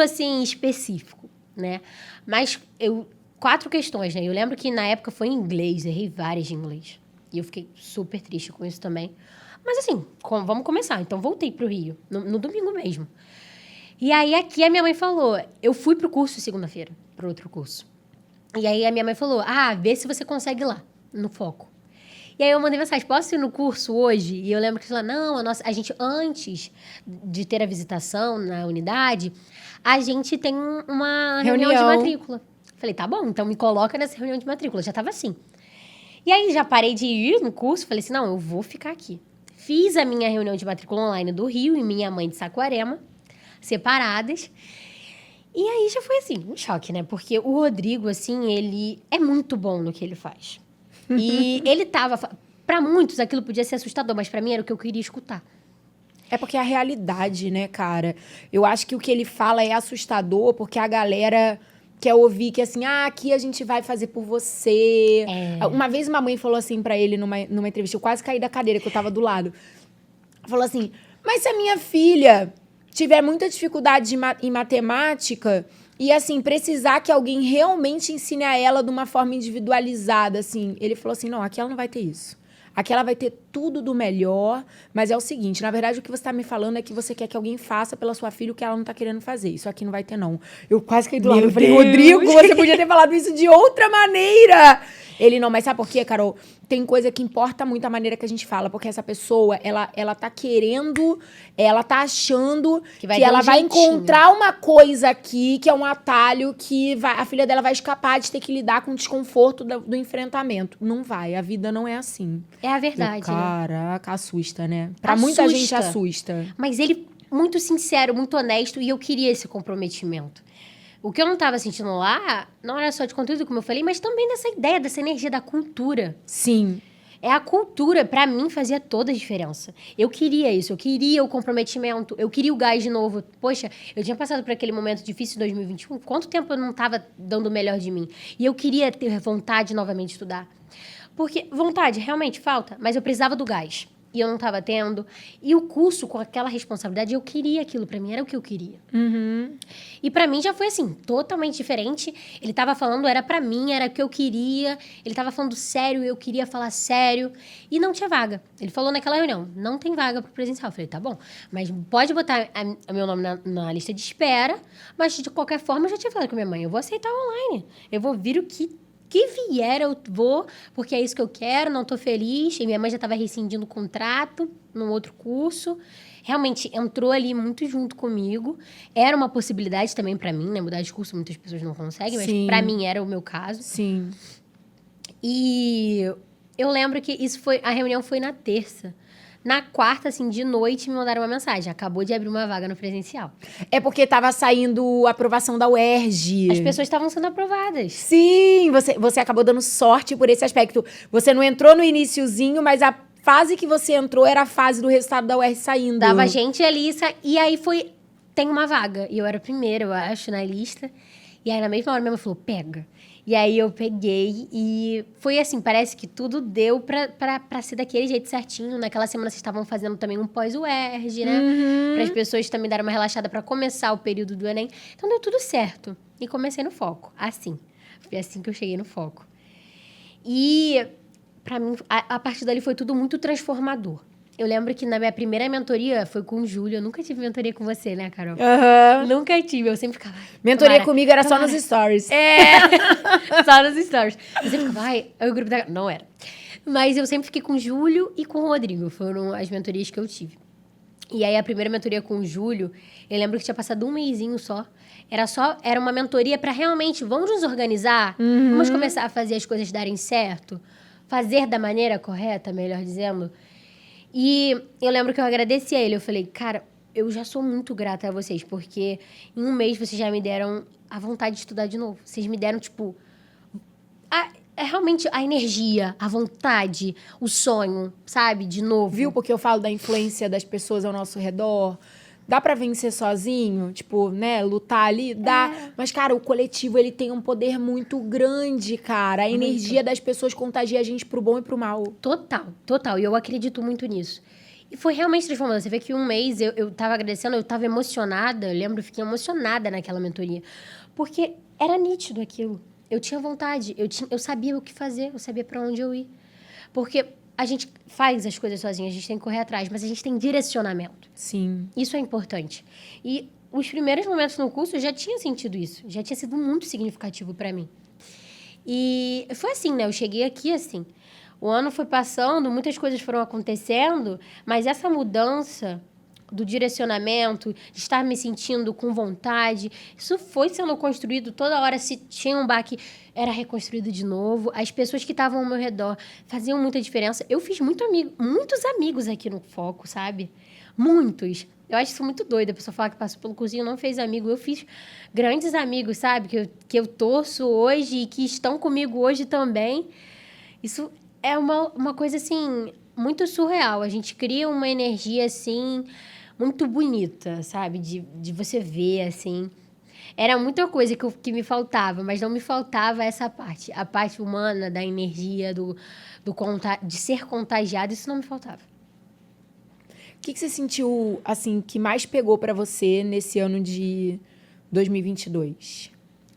assim, específico, né? Mas 4 questões, né? Eu lembro que na época foi em inglês, errei várias de inglês. E eu fiquei super triste com isso também. Mas assim, vamos começar. Então, voltei pro Rio, no domingo mesmo. E aí, aqui a minha mãe falou... Eu fui pro curso segunda-feira, pro outro curso. E aí, a minha mãe falou... vê se você consegue ir lá, no Foco. E aí, eu mandei mensagem, posso ir no curso hoje? E eu lembro que ela falou, não, a gente, antes de ter a visitação na unidade, a gente tem uma reunião de matrícula. Falei, tá bom, então me coloca nessa reunião de matrícula. Já tava assim. E aí, já parei de ir no curso, falei assim, não, eu vou ficar aqui. Fiz a minha reunião de matrícula online do Rio e minha mãe de Saquarema, separadas. E aí, já foi assim, um choque, né? Porque o Rodrigo, assim, ele é muito bom no que ele faz. E ele tava... Pra muitos, aquilo podia ser assustador, mas pra mim era o que eu queria escutar. É porque é a realidade, né, cara? Eu acho que o que ele fala é assustador, porque a galera quer ouvir que, assim, aqui a gente vai fazer por você. Uma vez uma mãe falou assim pra ele numa entrevista, eu quase caí da cadeira, que eu tava do lado. Falou assim, mas se a minha filha tiver muita dificuldade em matemática... E, assim, precisar que alguém realmente ensine a ela de uma forma individualizada, assim. Ele falou assim, não, aqui ela não vai ter isso. Aqui ela vai ter tudo do melhor, mas é o seguinte, na verdade, o que você tá me falando é que você quer que alguém faça pela sua filha o que ela não tá querendo fazer. Isso aqui não vai ter, não. Eu quase caí do lado. Eu falei, Rodrigo, você podia ter falado isso de outra maneira. Ele não, mas sabe por quê, Carol? Tem coisa que importa muito a maneira que a gente fala, porque essa pessoa, ela tá querendo, ela tá achando que vai dar ela um vai jeitinho. encontrar uma coisa aqui, que é um atalho, que a filha dela vai escapar de ter que lidar com o desconforto do enfrentamento. Não vai, a vida não é assim. É a verdade, né? Caraca, assusta, né? Pra muita gente Assusta. assusta. Mas ele, muito sincero, muito honesto, e eu queria esse comprometimento. O que eu não tava sentindo lá, não era só de conteúdo, como eu falei, mas também dessa ideia, dessa energia da cultura. Sim. É a cultura, pra mim, fazia toda a diferença. Eu queria isso, eu queria o comprometimento, eu queria o gás de novo. Poxa, eu tinha passado por aquele momento difícil em 2021, quanto tempo eu não tava dando o melhor de mim? E eu queria ter vontade novamente de estudar. Porque vontade realmente falta, mas eu precisava do gás. E eu não tava tendo. E o curso, com aquela responsabilidade, eu queria aquilo pra mim, era o que eu queria. Uhum. E pra mim já foi assim, totalmente diferente. Ele tava falando, era pra mim, era o que eu queria. Ele tava falando sério, eu queria falar sério. E não tinha vaga. Ele falou naquela reunião, não tem vaga pro presencial. Eu falei, tá bom, mas pode botar o meu nome na lista de espera. Mas de qualquer forma, eu já tinha falado com a minha mãe, eu vou aceitar online. Eu vou vir o que vier, eu vou, porque é isso que eu quero, não tô feliz. E minha mãe já tava rescindindo o contrato num outro curso. Realmente, entrou ali muito junto comigo. Era uma possibilidade também pra mim, né? Mudar de curso, muitas pessoas não conseguem, Sim. mas pra mim era o meu caso. Sim. E eu lembro que a reunião foi na terça. Na quarta, assim, de noite, me mandaram uma mensagem. Acabou de abrir uma vaga no presencial. É porque tava saindo a aprovação da UERJ. As pessoas estavam sendo aprovadas. Sim, você acabou dando sorte por esse aspecto. Você não entrou no iniciozinho, mas a fase que você entrou era a fase do resultado da UERJ saindo. Dava gente ali, e aí tem uma vaga. E eu era a primeira, eu acho, na lista. E aí, na mesma hora, minha mãe falou, pega. E aí, eu peguei e foi assim, parece que tudo deu pra ser daquele jeito certinho. Naquela semana, vocês estavam fazendo também um pós-UERJ, né? Para as pessoas também darem uma relaxada pra começar o período do Enem. Então, deu tudo certo. E comecei no foco, assim. Foi assim que eu cheguei no foco. E, pra mim, a partir dali foi tudo muito transformador. Eu lembro que na minha primeira mentoria foi com o Júlio. Eu nunca tive mentoria com você, né, Carol? Aham. Nunca tive. Eu sempre ficava... Mentoria tomara, comigo era tomara. só nos stories. É, só nos stories. Eu sempre ficava, ai, aí o grupo da... Não era. Mas eu sempre fiquei com o Júlio e com o Rodrigo. Foram as mentorias que eu tive. E aí, a primeira mentoria com o Júlio, eu lembro que tinha passado um mesinho só. Era uma mentoria pra realmente, vamos nos organizar? Vamos começar a fazer as coisas darem certo? Fazer da maneira correta, melhor dizendo. E eu lembro que eu agradeci a ele. Eu falei, cara, eu já sou muito grata a vocês, porque em um mês vocês já me deram a vontade de estudar de novo. Vocês me deram, tipo... realmente a energia, a vontade, o sonho, sabe? De novo. Viu? Porque eu falo da influência das pessoas ao nosso redor. Dá pra vencer sozinho? Tipo, né? Lutar ali? Dá. Mas, cara, o coletivo, ele tem um poder muito grande, cara. A energia das pessoas contagia a gente pro bom e pro mal. Total, total. E eu acredito muito nisso. E foi realmente transformador. Você vê que um mês eu tava agradecendo, eu tava emocionada. Eu lembro, fiquei emocionada naquela mentoria. Porque era nítido aquilo. Eu tinha vontade, eu sabia o que fazer, eu sabia pra onde eu ir. Porque a gente faz as coisas sozinha, a gente tem que correr atrás, mas a gente tem direcionamento. Sim. Isso é importante. E os primeiros momentos no curso eu já tinha sentido isso. Já tinha sido muito significativo pra mim. E foi assim, né? Eu cheguei aqui assim. O ano foi passando, muitas coisas foram acontecendo, mas essa mudança do direcionamento, de estar me sentindo com vontade, isso foi sendo construído toda hora. Se tinha um baque, era reconstruído de novo. As pessoas que estavam ao meu redor faziam muita diferença. Eu fiz muitos amigos aqui no Foco, sabe? Muitos. Eu acho isso muito doido. A pessoa fala que passou pelo cursinho e não fez amigo. Eu fiz grandes amigos, sabe? Que eu torço hoje e que estão comigo hoje também. Isso é uma coisa, assim, muito surreal. A gente cria uma energia, assim, muito bonita, sabe? De você ver, assim. Era muita coisa que me faltava, mas não me faltava essa parte. A parte humana, da energia, de ser contagiado, isso não me faltava. O que você sentiu, assim, que mais pegou pra você nesse ano de 2022?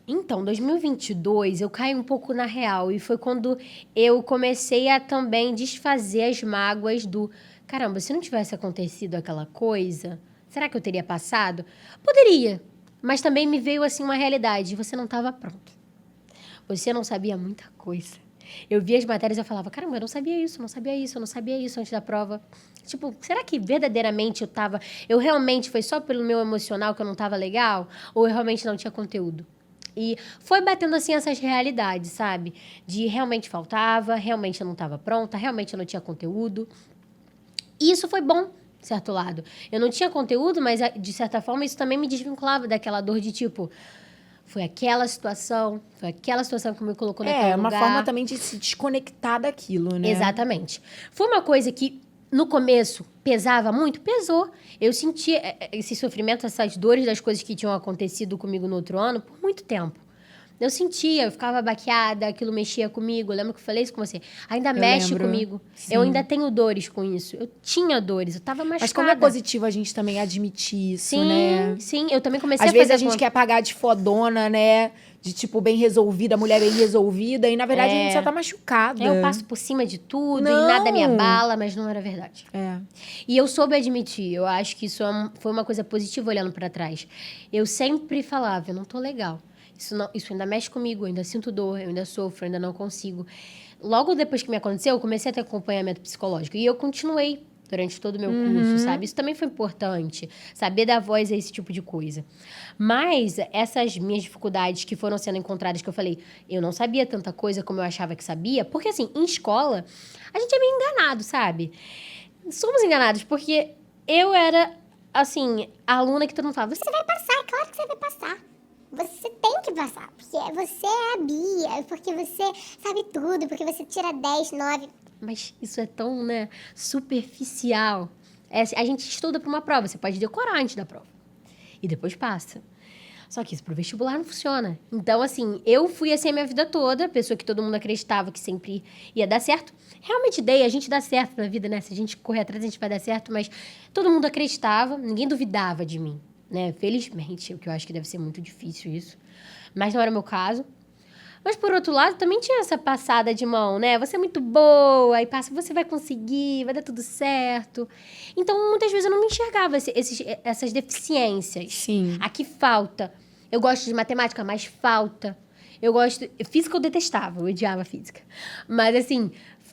Então, 2022, eu caí um pouco na real. E foi quando eu comecei a também desfazer as mágoas do... Caramba, se não tivesse acontecido aquela coisa, será que eu teria passado? Poderia. Mas também me veio, assim, uma realidade. Você não estava pronto. Você não sabia muita coisa. Eu via as matérias e eu falava, caramba, eu não sabia isso antes da prova. Tipo, será que verdadeiramente eu realmente, foi só pelo meu emocional que eu não tava legal? Ou eu realmente não tinha conteúdo? E foi batendo, assim, essas realidades, sabe? De realmente faltava, realmente eu não tava pronta, realmente eu não tinha conteúdo. E isso foi bom, de certo lado. Eu não tinha conteúdo, mas, de certa forma, isso também me desvinculava daquela dor de, tipo... Foi aquela situação que me colocou naquele lugar. É, uma forma também de se desconectar daquilo, né? Exatamente. Foi uma coisa que, no começo, pesava muito? Pesou. Eu sentia esse sofrimento, essas dores das coisas que tinham acontecido comigo no outro ano por muito tempo. Eu sentia, eu ficava baqueada, aquilo mexia comigo. Eu lembro que eu falei isso com você. Ainda mexe lembro. comigo. Sim. Eu ainda tenho dores com isso. Eu tinha dores, eu tava machucada. Mas como é positivo a gente também admitir isso, sim, né? Sim, eu também comecei Às a fazer... vezes a gente quer pagar de fodona, né? De, tipo, bem resolvida, mulher bem resolvida. E, na verdade, a gente só tá machucada. Eu passo por cima de tudo Não. e nada me abala, mas não era verdade. É. E eu soube admitir. Eu acho que isso foi uma coisa positiva olhando pra trás. Eu sempre falava, eu não tô legal. Isso ainda mexe comigo, eu ainda sinto dor, eu ainda sofro, eu ainda não consigo. Logo depois que me aconteceu, eu comecei a ter acompanhamento psicológico. E eu continuei durante todo o meu curso, sabe? Isso também foi importante. Saber dar voz a esse tipo de coisa. Mas essas minhas dificuldades que foram sendo encontradas, que eu falei, eu não sabia tanta coisa como eu achava que sabia. Porque, assim, em escola, a gente é meio enganado, sabe? Somos enganados, porque eu era, assim, a aluna que todo mundo falava... Você vai passar, é claro que você vai passar. Você tem que passar, porque você é a Bia, porque você sabe tudo, porque você tira 10, 9. Mas isso é tão, né, superficial. A gente estuda para uma prova, você pode decorar antes da prova. E depois passa. Só que isso pro vestibular não funciona. Então, assim, eu fui assim a minha vida toda, pessoa que todo mundo acreditava que sempre ia dar certo. Realmente a gente dá certo na vida, né? Se a gente correr atrás, a gente vai dar certo, mas todo mundo acreditava, ninguém duvidava de mim. Né? Felizmente, o que eu acho que deve ser muito difícil isso. Mas não era o meu caso. Mas, por outro lado, também tinha essa passada de mão, né? Você é muito boa, e passa, você vai conseguir, vai dar tudo certo. Então, muitas vezes eu não me enxergava essas deficiências. Sim. Aqui falta. Eu gosto de matemática, mas falta. Física eu detestava, eu odiava física. Mas, assim,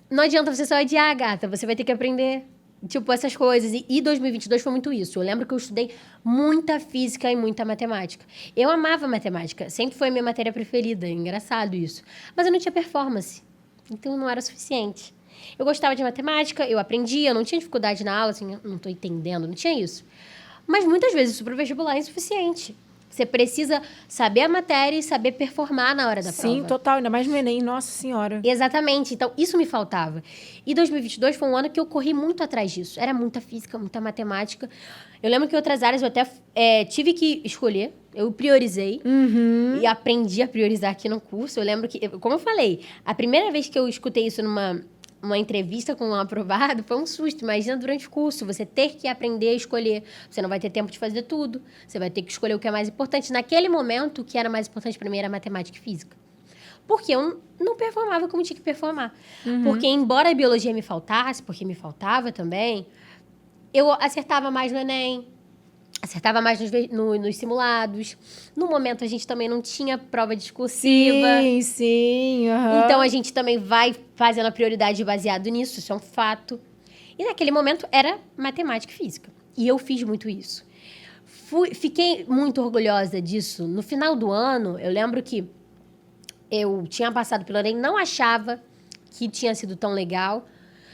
não adianta você só odiar, gata. Você vai ter que aprender... Tipo, essas coisas. E 2022 foi muito isso. Eu lembro que eu estudei muita física e muita matemática. Eu amava matemática. Sempre foi a minha matéria preferida. Engraçado isso. Mas eu não tinha performance. Então, não era suficiente. Eu gostava de matemática, eu aprendia, eu não tinha dificuldade na aula, assim, não tô entendendo, não tinha isso. Mas, muitas vezes, isso pro vestibular é insuficiente. Você precisa saber a matéria e saber performar na hora da prova. Sim, total. Ainda mais no Enem, nossa senhora. Exatamente. Então, isso me faltava. E 2022 foi um ano que eu corri muito atrás disso. Era muita física, muita matemática. Eu lembro que em outras áreas eu até tive que escolher. Eu priorizei. E aprendi a priorizar aqui no curso. Eu lembro que, como eu falei, a primeira vez que eu escutei isso numa entrevista com um aprovado, foi um susto. Imagina durante o curso, você ter que aprender a escolher. Você não vai ter tempo de fazer tudo. Você vai ter que escolher o que é mais importante. Naquele momento, o que era mais importante para mim era matemática e física. Porque eu não performava como tinha que performar. Porque, embora a biologia me faltasse, porque me faltava também, eu acertava mais no Enem, acertava mais nos simulados. No momento, a gente também não tinha prova discursiva. Sim, sim. Então, a gente também vai fazendo a prioridade baseado nisso, isso é um fato. E naquele momento, era matemática e física. E eu fiz muito isso. Fiquei muito orgulhosa disso. No final do ano, eu lembro que eu tinha passado pelo Enem, não achava que tinha sido tão legal,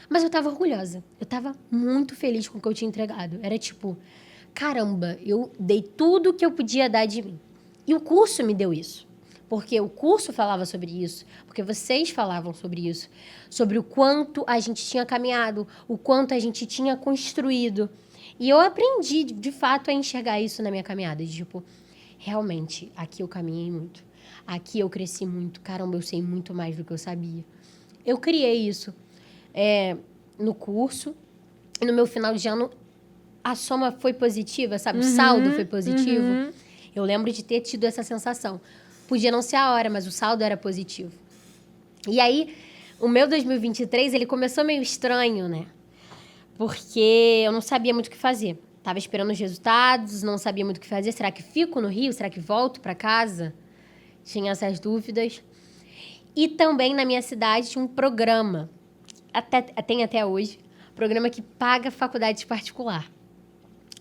mas eu estava orgulhosa. Eu estava muito feliz com o que eu tinha entregado. Era tipo, caramba, eu dei tudo que eu podia dar de mim. E o curso me deu isso. Porque o curso falava sobre isso, porque vocês falavam sobre isso, sobre o quanto a gente tinha caminhado, o quanto a gente tinha construído. E eu aprendi, de fato, a enxergar isso na minha caminhada. De, tipo, realmente, aqui eu caminhei muito. Aqui eu cresci muito. Caramba, eu sei muito mais do que eu sabia. Eu criei isso no curso. E no meu final de ano, a soma foi positiva, sabe? O saldo foi positivo. Eu lembro de ter tido essa sensação. Podia não ser a hora, mas o saldo era positivo. E aí, o meu 2023, ele começou meio estranho, né? Porque eu não sabia muito o que fazer. Tava esperando os resultados, não sabia muito o que fazer. Será que fico no Rio? Será que volto para casa? Tinha essas dúvidas. E também na minha cidade tinha um programa, tem até hoje, programa que paga faculdade particular,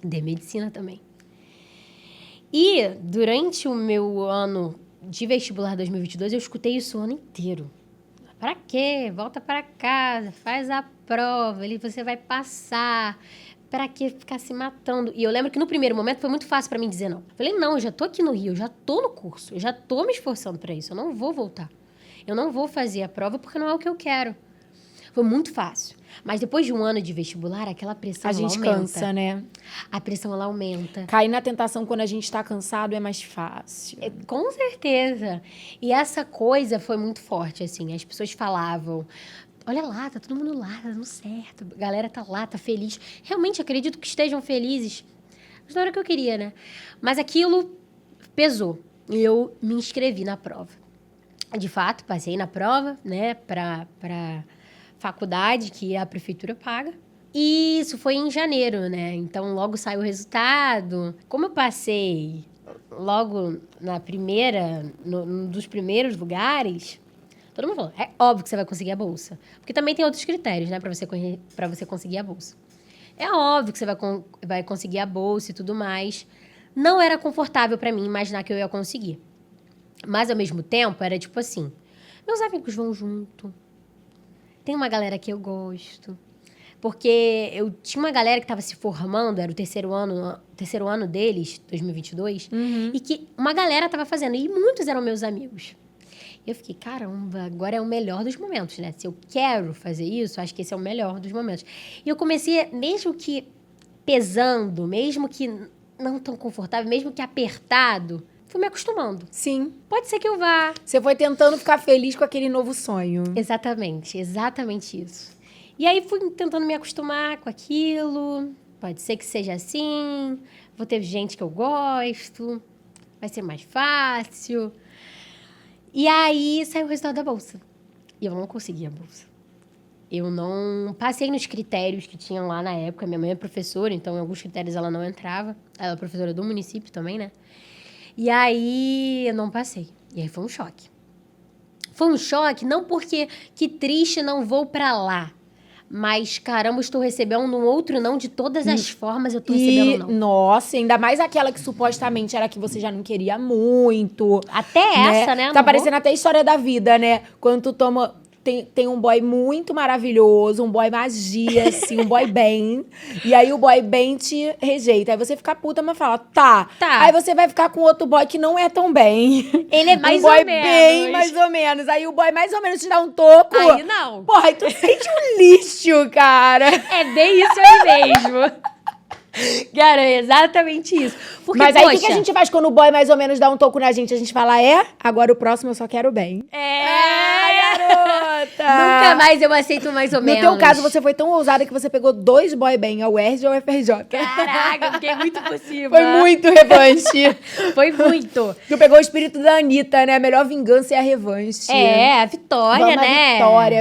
de medicina também. E durante o meu ano de vestibular 2022, eu escutei isso o ano inteiro. Pra quê? Volta pra casa, faz a prova, você vai passar. Pra que ficar se matando? E eu lembro que no primeiro momento foi muito fácil pra mim dizer não. Eu falei, não, eu já tô aqui no Rio, eu já tô no curso, eu já tô me esforçando pra isso, eu não vou voltar. Eu não vou fazer a prova porque não é o que eu quero. Foi muito fácil. Mas depois de um ano de vestibular, aquela pressão ela aumenta. A gente cansa, né? A pressão, ela aumenta. Cair na tentação quando a gente tá cansado é mais fácil. Com certeza. E essa coisa foi muito forte, assim. As pessoas falavam, olha lá, tá todo mundo lá, tá dando certo. A galera tá lá, tá feliz. Realmente, acredito que estejam felizes. Mas não era o que eu queria, né? Mas aquilo pesou. E eu me inscrevi na prova. De fato, passei na prova, né? Pra faculdade que a prefeitura paga. E isso foi em janeiro, né? Então, logo saiu o resultado. Como eu passei logo na primeira, num dos primeiros lugares, todo mundo falou, é óbvio que você vai conseguir a bolsa. Porque também tem outros critérios, né? Pra você conseguir a bolsa. É óbvio que você vai conseguir a bolsa e tudo mais. Não era confortável pra mim imaginar que eu ia conseguir. Mas, ao mesmo tempo, era tipo assim, meus amigos vão junto. Tem uma galera que eu gosto. Porque eu tinha uma galera que estava se formando, era o terceiro ano deles, 2022, e que uma galera estava fazendo, e muitos eram meus amigos. E eu fiquei, caramba, agora é o melhor dos momentos, né? Se eu quero fazer isso, acho que esse é o melhor dos momentos. E eu comecei, mesmo que pesando, mesmo que não tão confortável, mesmo que apertado, fui me acostumando. Sim. Pode ser que eu vá. Você foi tentando ficar feliz com aquele novo sonho. Exatamente isso. E aí fui tentando me acostumar com aquilo. Pode ser que seja assim. Vou ter gente que eu gosto. Vai ser mais fácil. E aí saiu o resultado da bolsa. E eu não consegui a bolsa. Eu não passei nos critérios que tinham lá na época. Minha mãe é professora, então em alguns critérios ela não entrava. Ela é professora do município também, né? E aí eu não passei. E aí foi um choque. Foi um choque, não porque que triste, não vou pra lá. Mas, caramba, eu estou recebendo um outro não de todas as formas, eu tô recebendo não. Nossa, ainda mais aquela que supostamente era que você já não queria muito. Até essa, né? Tá parecendo até a história da vida, né? Quando tu toma... Tem um boy muito maravilhoso, um boy magia, assim, um boy bem. E aí o boy bem te rejeita. Aí você fica puta, mas fala, tá. Aí você vai ficar com outro boy que não é tão bem. Ele é mais ou menos. Um boy bem mais ou menos. Aí o boy mais ou menos te dá um toco. Aí não. Porra, aí tu sente um lixo, cara. É bem isso aí mesmo. Cara, é exatamente isso. Porque, mas aí o que a gente faz quando o boy mais ou menos dá um toco na gente? A gente fala, agora o próximo eu só quero bem. Garota! Nunca mais eu aceito mais ou menos. No teu caso, você foi tão ousada que você pegou 2 boy bem, a UERJ ou a FRJ. Caraca, eu fiquei muito possível. Foi muito revanche. Foi muito. Tu pegou o espírito da Anitta, né? A melhor vingança é a revanche. É, a vitória, vamos né?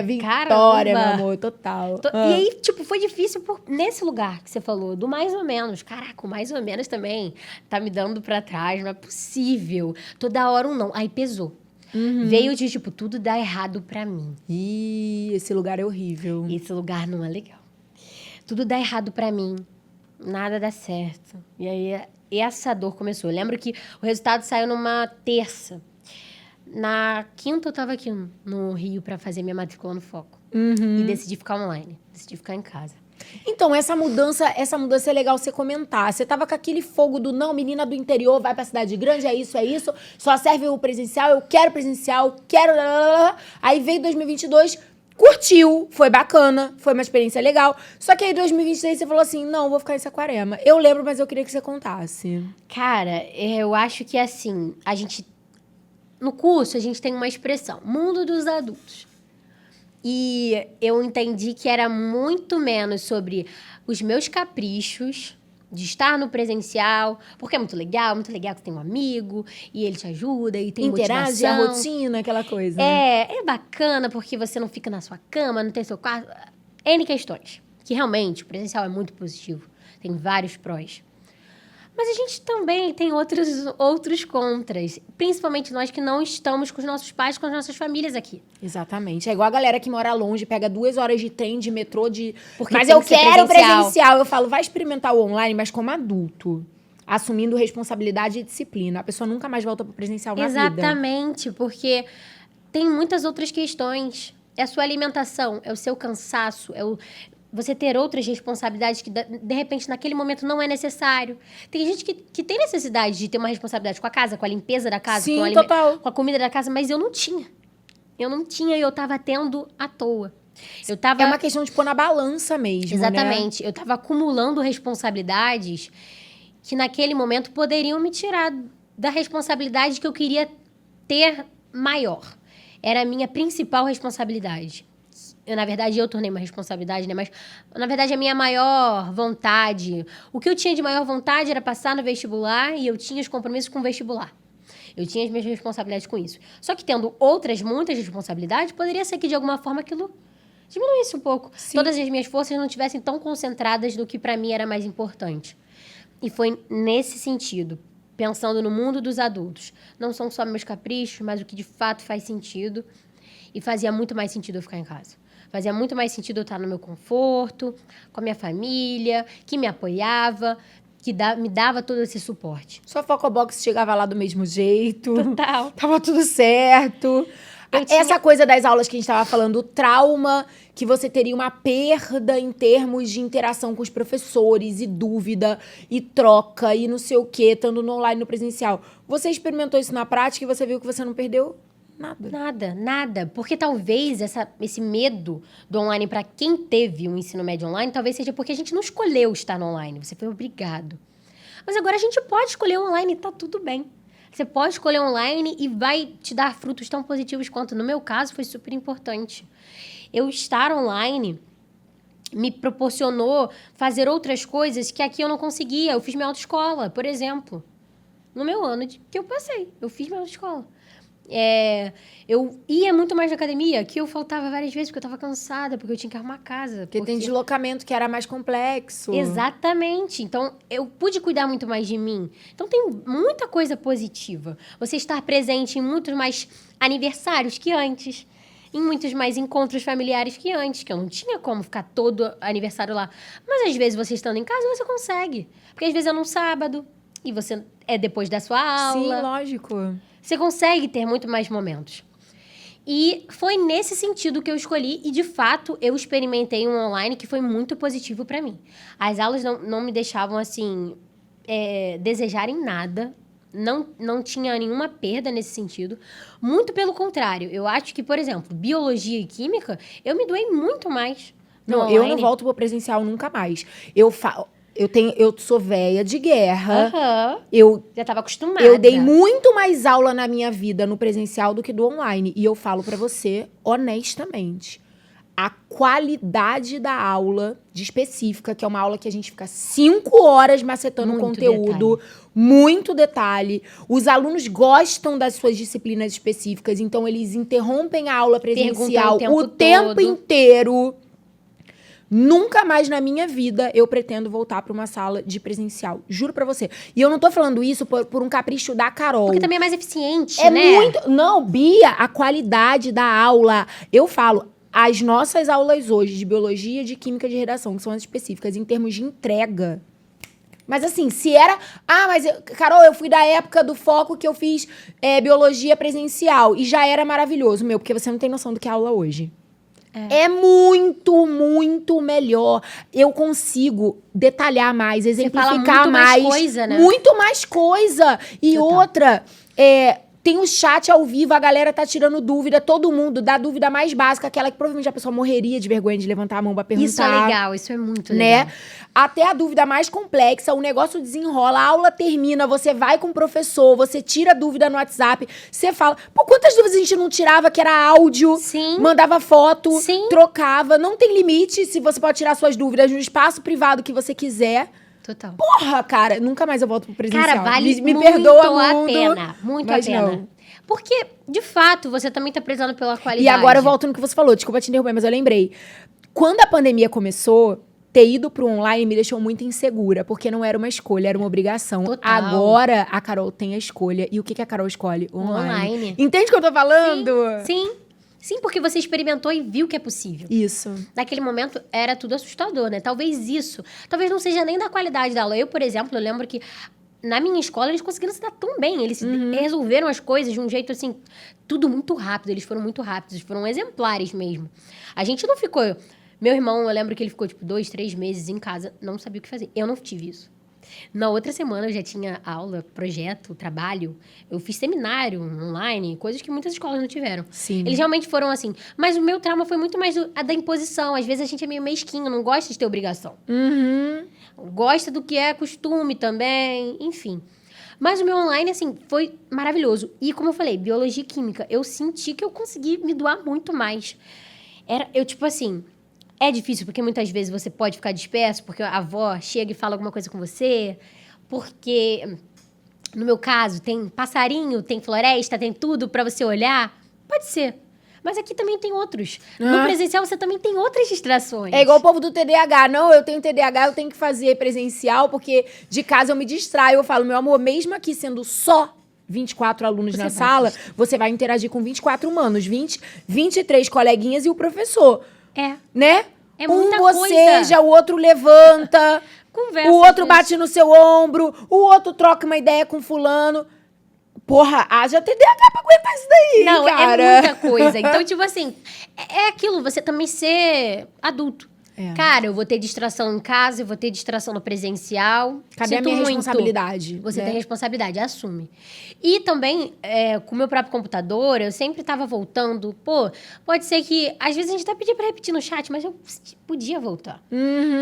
Vitória, Caramba. meu amor, total. E aí, tipo, foi difícil nesse lugar que você falou, do mais ou menos. Caraca, o mais ou menos também tá me dando pra trás, não é possível. Toda hora um não. Aí pesou. Veio de, tipo, tudo dá errado pra mim. Ih, esse lugar é horrível. Esse lugar não é legal. Tudo dá errado pra mim. Nada dá certo. E aí, essa dor começou. Eu lembro que o resultado saiu numa terça. Na quinta, eu tava aqui no Rio pra fazer minha matrícula no Foco. E decidi ficar online. Decidi ficar em casa. Então, essa mudança é legal você comentar. Você tava com aquele fogo do, não, menina do interior, vai pra cidade grande, é isso, só serve o presencial, eu quero presencial, quero... Aí veio 2022, curtiu, foi bacana, foi uma experiência legal. Só que aí 2023 você falou assim, não, vou ficar em Saquarema. Eu lembro, mas eu queria que você contasse. Cara, eu acho que assim, no curso a gente tem uma expressão, mundo dos adultos. E eu entendi que era muito menos sobre os meus caprichos de estar no presencial, porque é muito legal que você tem um amigo e ele te ajuda e tem interage motivação. a rotina, aquela coisa. É bacana porque você não fica na sua cama, não tem seu quarto. N questões. Que realmente o presencial é muito positivo. Tem vários prós. Mas a gente também tem outros contras. Principalmente nós que não estamos com os nossos pais, com as nossas famílias aqui. Exatamente. É igual a galera que mora longe, pega 2 horas de trem, de metrô, Porque mas tem eu que ser quero presencial. presencial. Eu falo, vai experimentar o online, mas como adulto. Assumindo responsabilidade e disciplina. A pessoa nunca mais volta pro presencial na vida. Exatamente, porque tem muitas outras questões. É a sua alimentação, é o seu cansaço, você ter outras responsabilidades que, de repente, naquele momento não é necessário. Tem gente que tem necessidade de ter uma responsabilidade com a casa, com a limpeza da casa, Sim, com, total. com a comida da casa, mas eu não tinha. Eu não tinha e eu tava tendo à toa. Eu tava... É uma questão de pôr na balança mesmo, Exatamente. Eu tava acumulando responsabilidades que naquele momento poderiam me tirar da responsabilidade que eu queria ter maior. Era a minha principal responsabilidade. Na verdade, eu tornei uma responsabilidade, né? Mas, na verdade, a minha maior vontade... O que eu tinha de maior vontade era passar no vestibular e eu tinha os compromissos com o vestibular. Eu tinha as minhas responsabilidades com isso. Só que tendo muitas responsabilidades, poderia ser que, de alguma forma, aquilo diminuísse um pouco. Sim. Todas as minhas forças não estivessem tão concentradas no que, para mim, era mais importante. E foi nesse sentido, pensando no mundo dos adultos. Não são só meus caprichos, mas o que, de fato, faz sentido. E fazia muito mais sentido eu ficar em casa. Fazia muito mais sentido eu estar no meu conforto, com a minha família, que me apoiava, que me dava todo esse suporte. Sua Focobox chegava lá do mesmo jeito. Total. Tava tudo certo. Essa coisa das aulas que a gente tava falando, o trauma, que você teria uma perda em termos de interação com os professores, e dúvida, e troca, e não sei o quê, estando no online, no presencial. Você experimentou isso na prática e você viu que você não perdeu nada. Nada. Porque talvez esse medo do online, para quem teve um ensino médio online, talvez seja porque a gente não escolheu estar no online. Você foi obrigado. Mas agora a gente pode escolher online e tá tudo bem. Você pode escolher online e vai te dar frutos tão positivos quanto, no meu caso, foi super importante. Eu estar online me proporcionou fazer outras coisas que aqui eu não conseguia. Eu fiz minha autoescola, por exemplo. No meu ano que eu passei, eu fiz minha autoescola. Eu ia muito mais na academia, que eu faltava várias vezes porque eu tava cansada, porque eu tinha que arrumar a casa. Porque tem deslocamento que era mais complexo. Exatamente. Então, eu pude cuidar muito mais de mim. Então, tem muita coisa positiva. Você estar presente em muitos mais aniversários que antes, em muitos mais encontros familiares que antes, que eu não tinha como ficar todo aniversário lá. Mas, às vezes, você estando em casa, você consegue. Porque, às vezes, é num sábado e você é depois da sua aula. Sim, lógico. Você consegue ter muito mais momentos. E foi nesse sentido que eu escolhi. E, de fato, eu experimentei um online que foi muito positivo para mim. As aulas não me deixavam, assim, desejar em nada. Não tinha nenhuma perda nesse sentido. Muito pelo contrário. Eu acho que, por exemplo, biologia e química, eu me doei muito mais no online. Eu não volto pro presencial nunca mais. Eu sou véia de guerra. Já estava acostumada. Eu dei muito mais aula na minha vida no presencial do que do online. E eu falo pra você, honestamente, a qualidade da aula de específica, que é uma aula que a gente fica 5 horas macetando o conteúdo, muito detalhe. Os alunos gostam das suas disciplinas específicas, então eles interrompem a aula presencial o tempo inteiro. Nunca mais na minha vida eu pretendo voltar pra uma sala de presencial. Juro pra você. E eu não tô falando isso por um capricho da Carol. Porque também é mais eficiente, É né? muito... Não, Bia, a qualidade da aula. Eu falo, as nossas aulas hoje de biologia, de química, de redação, que são as específicas, em termos de entrega... Mas assim, se era... Carol, eu fui da época do foco que eu fiz biologia presencial. E já era maravilhoso, porque você não tem noção do que é aula hoje. É muito, muito melhor. Eu consigo detalhar mais, exemplificar muito mais coisa, né? Muito mais coisa. E Total. outra, tem o chat ao vivo, a galera tá tirando dúvida, todo mundo dá dúvida mais básica, aquela que provavelmente a pessoa morreria de vergonha de levantar a mão pra perguntar. Isso é legal, isso é muito legal. Né? Até a dúvida mais complexa, o negócio desenrola, a aula termina, você vai com o professor, você tira a dúvida no WhatsApp, você fala... Pô, quantas dúvidas a gente não tirava que era áudio, Sim. mandava foto, Sim. trocava. Não tem limite se você pode tirar suas dúvidas no espaço privado que você quiser. Total. Porra, cara, nunca mais eu volto pro presencial. Cara, vale me muito perdoa, a mundo, pena. Muito a mas pena. não. Porque, de fato, você também tá prezando pela qualidade. E agora eu volto no que você falou, desculpa te interromper, mas eu lembrei. Quando a pandemia começou, ter ido pro online me deixou muito insegura, porque não era uma escolha, era uma obrigação. Total. Agora, a Carol tem a escolha. E o que a Carol escolhe? Online. Entende o que eu tô falando? Sim. Sim, porque você experimentou e viu que é possível. Isso. Naquele momento, era tudo assustador, né? Talvez não seja nem da qualidade da aula. Eu, por exemplo, eu lembro que na minha escola, eles conseguiram se dar tão bem. Eles resolveram as coisas de um jeito, assim, tudo muito rápido. Eles foram muito rápidos, eles foram exemplares mesmo. A gente não ficou... Meu irmão, eu lembro que ele ficou, 2, 3 meses em casa, não sabia o que fazer. Eu não tive isso. Na outra semana, eu já tinha aula, projeto, trabalho. Eu fiz seminário online, coisas que muitas escolas não tiveram. Sim. Eles realmente foram assim. Mas o meu trauma foi muito mais a da imposição. Às vezes, a gente é meio mesquinho, não gosta de ter obrigação. Gosta do que é costume também, enfim. Mas o meu online, assim, foi maravilhoso. E, como eu falei, biologia e química, eu senti que eu consegui me doar muito mais. É difícil, porque muitas vezes você pode ficar disperso, porque a avó chega e fala alguma coisa com você, porque, no meu caso, tem passarinho, tem floresta, tem tudo pra você olhar. Pode ser. Mas aqui também tem outros. No presencial, você também tem outras distrações. É igual o povo do TDAH. Não, eu tenho TDAH, eu tenho que fazer presencial, porque de casa eu me distraio. Eu falo, meu amor, mesmo aqui sendo só 24 alunos na sala, você vai interagir com 24 humanos, 23 coleguinhas e o professor. É. Né? É muita um coisa. boceja, o outro levanta, Conversa, o outro gente. bate no seu ombro, o outro troca uma ideia com fulano. Porra, haja TDAH pra aguentar isso daí, Não, cara. é muita coisa. Então, é aquilo, você também ser adulto. É. Cara, eu vou ter distração em casa, eu vou ter distração no presencial. Cadê a Sinto minha muito. responsabilidade? Você né? tem responsabilidade, assume. E também, com o meu próprio computador, eu sempre tava voltando. Pô, pode ser que... Às vezes a gente até pedia pra repetir no chat, mas eu podia voltar.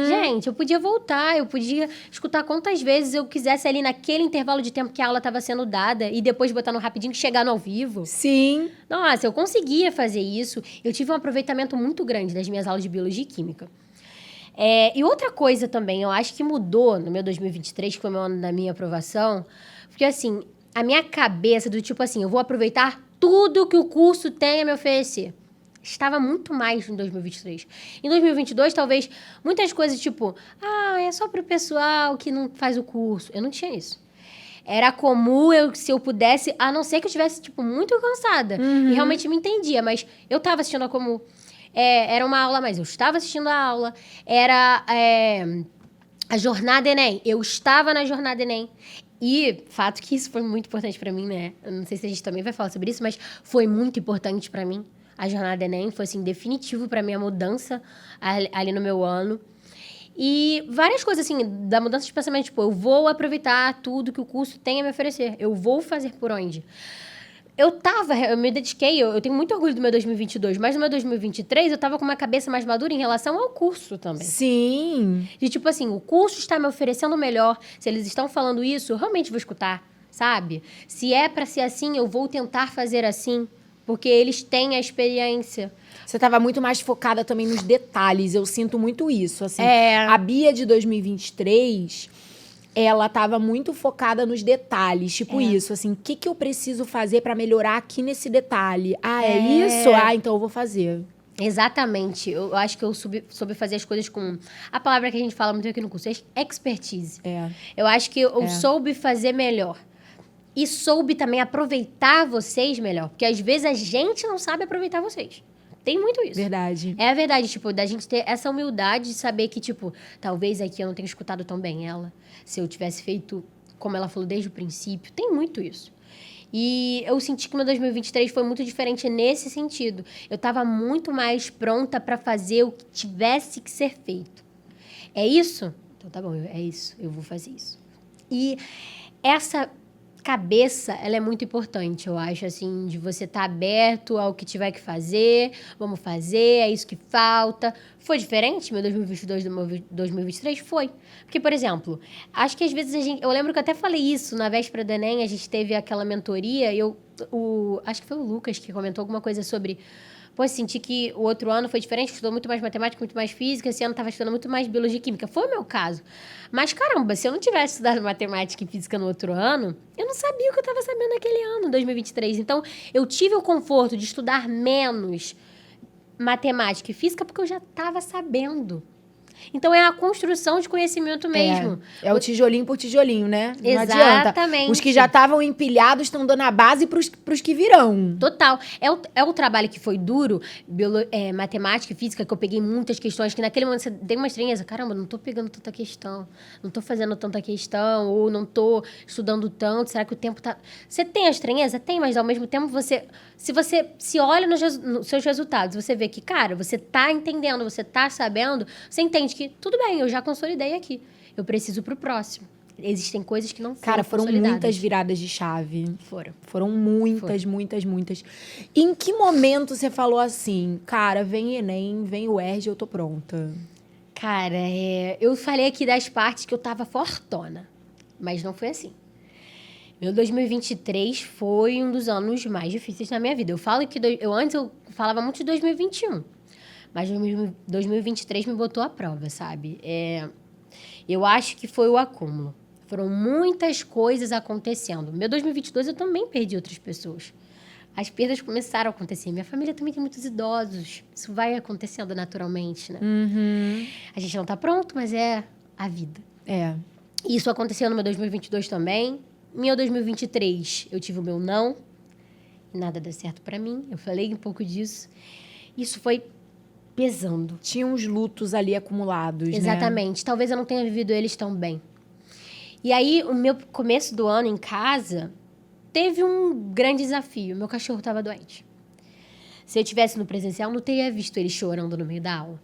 Gente, eu podia voltar, eu podia escutar quantas vezes eu quisesse ali naquele intervalo de tempo que a aula tava sendo dada e depois botar no rapidinho e chegar no ao vivo. Sim. Nossa, eu conseguia fazer isso. Eu tive um aproveitamento muito grande das minhas aulas de biologia e química. E outra coisa também, eu acho que mudou no meu 2023, que foi o meu ano da minha aprovação, porque, assim, a minha cabeça do tipo assim, eu vou aproveitar tudo que o curso tem a me oferecer. Estava muito mais em 2023. Em 2022, talvez, muitas coisas tipo, é só pro pessoal que não faz o curso. Eu não tinha isso. Era comum, se eu pudesse, a não ser que eu estivesse, muito cansada. E realmente me entendia, mas eu estava assistindo como... era uma aula, mas eu estava assistindo a aula. Era a jornada Enem. Eu estava na jornada Enem. E, fato que isso foi muito importante pra mim, né? Eu não sei se a gente também vai falar sobre isso, mas foi muito importante pra mim. A jornada Enem foi, assim, definitivo pra minha mudança ali no meu ano. E várias coisas, assim, da mudança de pensamento. Tipo, eu vou aproveitar tudo que o curso tem a me oferecer. Eu vou fazer por onde. Eu me dediquei, eu tenho muito orgulho do meu 2022, mas no meu 2023 eu tava com uma cabeça mais madura em relação ao curso também. Sim. De tipo assim, o curso está me oferecendo o melhor, se eles estão falando isso, eu realmente vou escutar, sabe? Se é pra ser assim, eu vou tentar fazer assim, porque eles têm a experiência. Você tava muito mais focada também nos detalhes, eu sinto muito isso, assim. É. A Bia de 2023... ela tava muito focada nos detalhes, tipo isso, assim, o que eu preciso fazer pra melhorar aqui nesse detalhe? É isso? Então eu vou fazer. Exatamente. Eu acho que eu soube fazer as coisas com... A palavra que a gente fala muito aqui no curso é expertise. Eu acho que eu soube fazer melhor. E soube também aproveitar vocês melhor. Porque às vezes a gente não sabe aproveitar vocês. Tem muito isso. Verdade. É a verdade, da gente ter essa humildade de saber que, talvez aqui eu não tenha escutado tão bem ela. Se eu tivesse feito como ela falou desde o princípio. Tem muito isso. E eu senti que o meu 2023 foi muito diferente nesse sentido. Eu estava muito mais pronta para fazer o que tivesse que ser feito. É isso? Então tá bom, é isso. Eu vou fazer isso. E essa cabeça, ela é muito importante, eu acho, assim, de você estar aberto ao que tiver que fazer, vamos fazer, é isso que falta. Foi diferente, meu 2022 do meu 2023? Foi. Porque, por exemplo, acho que às vezes eu lembro que eu até falei isso na véspera do Enem, a gente teve aquela mentoria, e acho que foi o Lucas que comentou alguma coisa sobre... Pô, senti que o outro ano foi diferente, estudou muito mais matemática, muito mais física, esse ano estava estudando muito mais biologia e química. Foi o meu caso. Mas, caramba, se eu não tivesse estudado matemática e física no outro ano, eu não sabia o que eu estava sabendo naquele ano, 2023. Então, eu tive o conforto de estudar menos matemática e física porque eu já estava sabendo. Então, é a construção de conhecimento mesmo. É o tijolinho por tijolinho, né? Não adianta. Exatamente. Os que já estavam empilhados estão dando a base pros que virão. Total. É o trabalho que foi duro, matemática e física, que eu peguei muitas questões, que naquele momento você tem uma estranheza. Caramba, não tô pegando tanta questão, não tô fazendo tanta questão, ou não tô estudando tanto, será que o tempo tá... Você tem a estranheza? Tem, mas ao mesmo tempo se você se olha nos seus resultados, você vê que, cara, você tá entendendo, você tá sabendo, você entende que, tudo bem, eu já consolidei aqui, eu preciso pro próximo. Existem coisas que não foram Cara, foram consolidadas. muitas viradas de chave. Foram Muitas. Em que momento você falou assim, cara, vem Enem, vem o UERJ, eu tô pronta? Cara, eu falei aqui das partes que eu tava fortona, mas não foi assim. Meu 2023 foi um dos anos mais difíceis na minha vida. Eu falo que antes eu falava muito de 2021, mas 2023 me botou à prova, sabe? Eu acho que foi o acúmulo. Foram muitas coisas acontecendo. Meu 2022 eu também perdi outras pessoas. As perdas começaram a acontecer. Minha família também tem muitos idosos. Isso vai acontecendo naturalmente, né? Uhum. A gente não tá pronto, mas é a vida. Isso aconteceu no meu 2022 também. Meu 2023, eu tive o meu não. E nada deu certo pra mim. Eu falei um pouco disso. Isso foi pesando. Tinha uns lutos ali acumulados, Exatamente. né? Talvez eu não tenha vivido eles tão bem. E aí, o meu começo do ano em casa teve um grande desafio. Meu cachorro estava doente. Se eu tivesse no presencial, eu não teria visto ele chorando no meio da aula.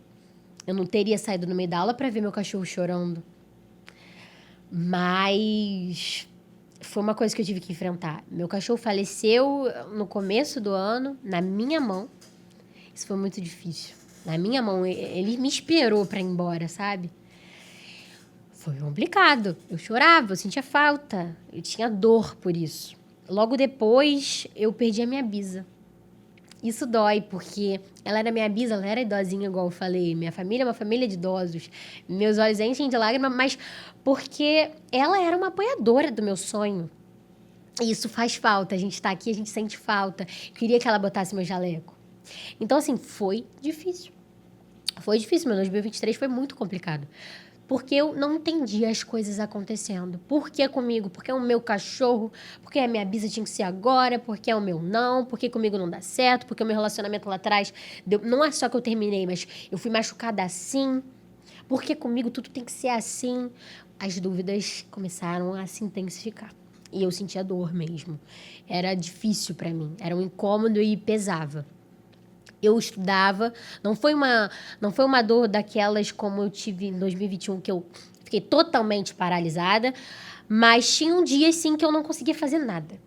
Eu não teria saído no meio da aula para ver meu cachorro chorando. Mas foi uma coisa que eu tive que enfrentar. Meu cachorro faleceu no começo do ano, na minha mão. Isso foi muito difícil. Na minha mão, ele me esperou para ir embora, sabe? Foi complicado. Eu chorava, eu sentia falta. Eu tinha dor por isso. Logo depois, eu perdi a minha bisa. Isso dói, porque ela era minha bisa, ela era idosinha, igual eu falei. Minha família é uma família de idosos. Meus olhos enchem de lágrimas, mas porque ela era uma apoiadora do meu sonho. E isso faz falta. A gente tá aqui, a gente sente falta. Eu queria que ela botasse meu jaleco. Então, assim, foi difícil. Foi difícil. Meu 2023 foi muito complicado. Porque eu não entendia as coisas acontecendo. Por que comigo? Por que o meu cachorro? Por que a minha bisa tinha que ser agora? Por que é o meu não? Por que comigo não dá certo? Porque o meu relacionamento lá atrás... Não é só que eu terminei, mas eu fui machucada assim. Por que comigo tudo tem que ser assim? As dúvidas começaram a se intensificar. E eu sentia dor mesmo. Era difícil pra mim. Era um incômodo e pesava. Eu estudava, não foi uma dor daquelas como eu tive em 2021, que eu fiquei totalmente paralisada, mas tinha dias, sim, que eu não conseguia fazer nada.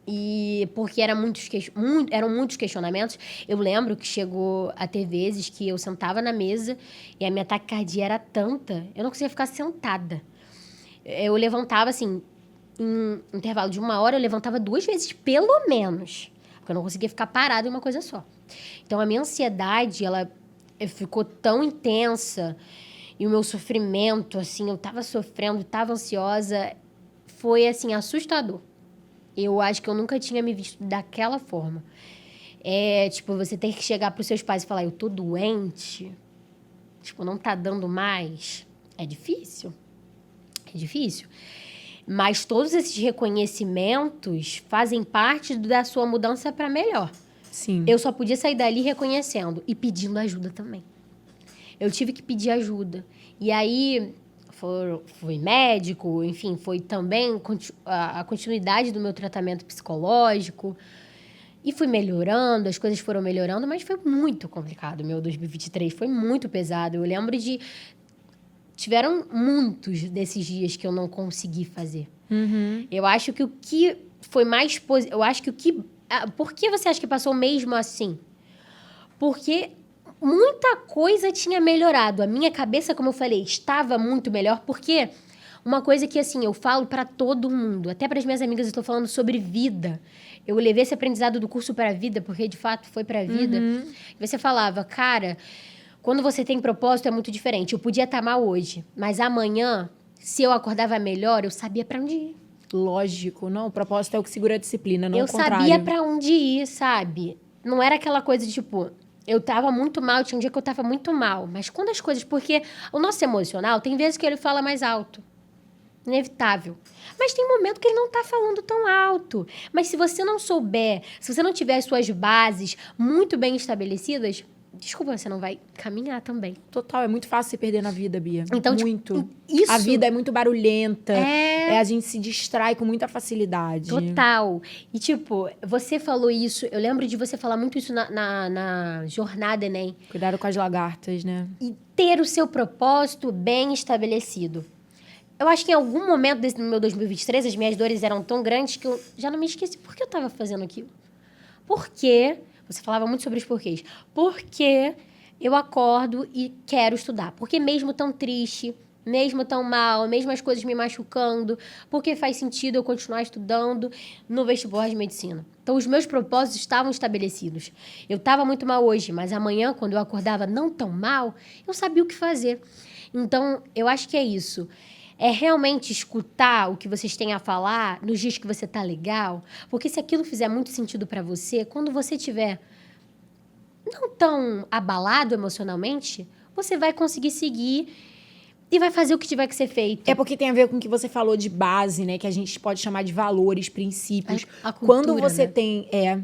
E porque eram muitos questionamentos. Eu lembro que chegou a ter vezes que eu sentava na mesa e a minha taquicardia era tanta, eu não conseguia ficar sentada. Eu levantava, assim, em intervalo de 1 hora, eu levantava 2 vezes, pelo menos. Porque eu não conseguia ficar parada em uma coisa só. Então, a minha ansiedade, ela ficou tão intensa. E o meu sofrimento, assim, eu tava sofrendo, tava ansiosa. Foi, assim, assustador. Eu acho que eu nunca tinha me visto daquela forma. Tipo, você tem que chegar pros seus pais e falar, eu tô doente. Tipo, não tá dando mais. É difícil. É difícil. Mas todos esses reconhecimentos fazem parte da sua mudança para melhor. Sim. Eu só podia sair dali reconhecendo e pedindo ajuda também. Eu tive que pedir ajuda. E aí, fui médico, enfim, foi também a continuidade do meu tratamento psicológico. E fui melhorando, as coisas foram melhorando, mas foi muito complicado. Meu 2023 foi muito pesado. Eu lembro de... Tiveram muitos desses dias que eu não consegui fazer. Uhum. Eu acho que o que foi mais... Eu acho que o que... Por que você acha que passou mesmo assim? Porque muita coisa tinha melhorado. A minha cabeça, como eu falei, estava muito melhor. Porque uma coisa que, assim, eu falo para todo mundo, até para as minhas amigas, eu estou falando sobre vida. Eu levei esse aprendizado do curso para a vida, porque, de fato, foi para a vida. Uhum. E você falava, cara, quando você tem propósito é muito diferente. Eu podia estar mal hoje, mas amanhã, se eu acordava melhor, eu sabia para onde ir. Lógico, não. O propósito é o que segura a disciplina, não o contrário. Eu sabia pra onde ir, sabe? Não era aquela coisa de, tipo... eu tava muito mal, tinha um dia que eu tava muito mal. Mas quando as coisas... Porque o nosso emocional, tem vezes que ele fala mais alto. Inevitável. Mas tem momento que ele não tá falando tão alto. Mas se você não souber, se você não tiver as suas bases muito bem estabelecidas, desculpa, você não vai caminhar também. Total, é muito fácil se perder na vida, Bia. Então, muito. Isso. A vida é muito barulhenta. É. A gente se distrai com muita facilidade. Total. E, tipo, você falou isso... Eu lembro de você falar muito isso na jornada Enem. Cuidado com as lagartas, né? E ter o seu propósito bem estabelecido. Eu acho que em algum momento desse meu 2023, as minhas dores eram tão grandes que eu já não me esqueci por que eu estava fazendo aquilo. Por quê? Você falava muito sobre os porquês. Porque eu acordo e quero estudar. Porque mesmo tão triste, mesmo tão mal, mesmo as coisas me machucando, porque faz sentido eu continuar estudando no vestibular de medicina. Então, os meus propósitos estavam estabelecidos. Eu estava muito mal hoje, mas amanhã, quando eu acordava não tão mal, eu sabia o que fazer. Então, eu acho que é isso. É realmente escutar o que vocês têm a falar nos dias que você tá legal. Porque se aquilo fizer muito sentido pra você, quando você tiver não tão abalado emocionalmente, você vai conseguir seguir e vai fazer o que tiver que ser feito. É porque tem a ver com o que você falou de base, né? Que a gente pode chamar de valores, princípios. A cultura, quando você né?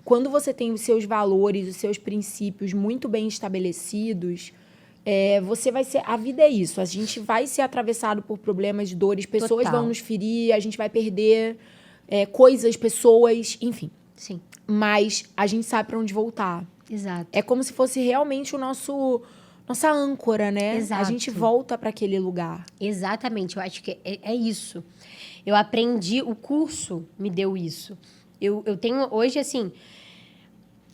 quando você tem os seus valores, os seus princípios muito bem estabelecidos... você vai ser... A vida é isso. A gente vai ser atravessado por problemas, dores. Pessoas Total. vão nos ferir. A gente vai perder coisas, pessoas, enfim. Sim, Mas a gente sabe pra onde voltar. exato. É como se fosse realmente nossa âncora, né? Exato. A gente volta pra aquele lugar. Exatamente, eu acho que é isso. Eu aprendi, o curso me deu isso. Eu tenho hoje, assim,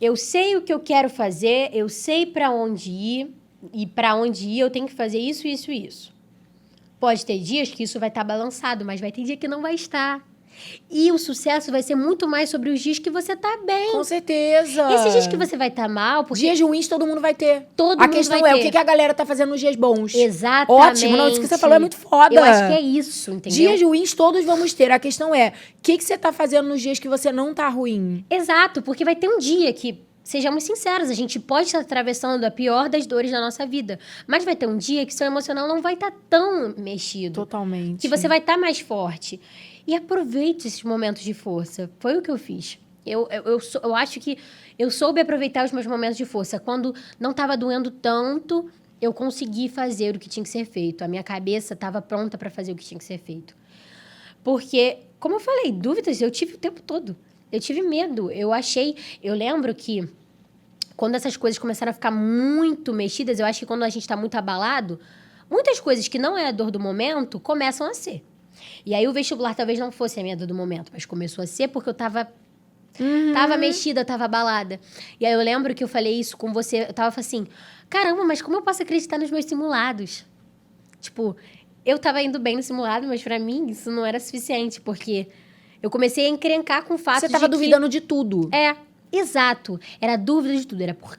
eu sei o que eu quero fazer, eu sei pra onde ir, e pra onde ir eu tenho que fazer isso, isso e isso. Pode ter dias que isso vai estar balançado, mas vai ter dia que não vai estar. E o sucesso vai ser muito mais sobre os dias que você tá bem. Com certeza. Esses dias que você vai estar mal, porque Dias ruins todo mundo vai ter. todo A mundo questão vai é ter. o que a galera tá fazendo nos dias bons. Exatamente. Ótimo, não, isso que você falou é muito foda. Eu acho que é isso, entendeu? Dias ruins todos vamos ter. A questão é, o que você tá fazendo nos dias que você não tá ruim? Exato, porque vai ter um dia que, sejamos sinceros, a gente pode estar atravessando a pior das dores da nossa vida, mas vai ter um dia que seu emocional não vai estar tão mexido. Totalmente. Que você vai estar mais forte. E aproveite esses momentos de força. Foi o que eu fiz. Eu acho que eu soube aproveitar os meus momentos de força. Quando não estava doendo tanto, eu consegui fazer o que tinha que ser feito. A minha cabeça estava pronta para fazer o que tinha que ser feito. Porque, como eu falei, dúvidas eu tive o tempo todo. Eu tive medo. Eu lembro que quando essas coisas começaram a ficar muito mexidas, eu acho que quando a gente está muito abalado, muitas coisas que não é a dor do momento começam a ser. E aí o vestibular talvez não fosse a minha dor do momento, mas começou a ser porque eu tava mexida, tava abalada. E aí eu lembro que eu falei isso com você, eu tava assim, caramba, mas como eu posso acreditar nos meus simulados? Tipo, eu tava indo bem no simulado, mas pra mim isso não era suficiente, porque eu comecei a encrencar com o fato Você de tava que... duvidando de tudo. Exato. Era dúvida de tudo. Era por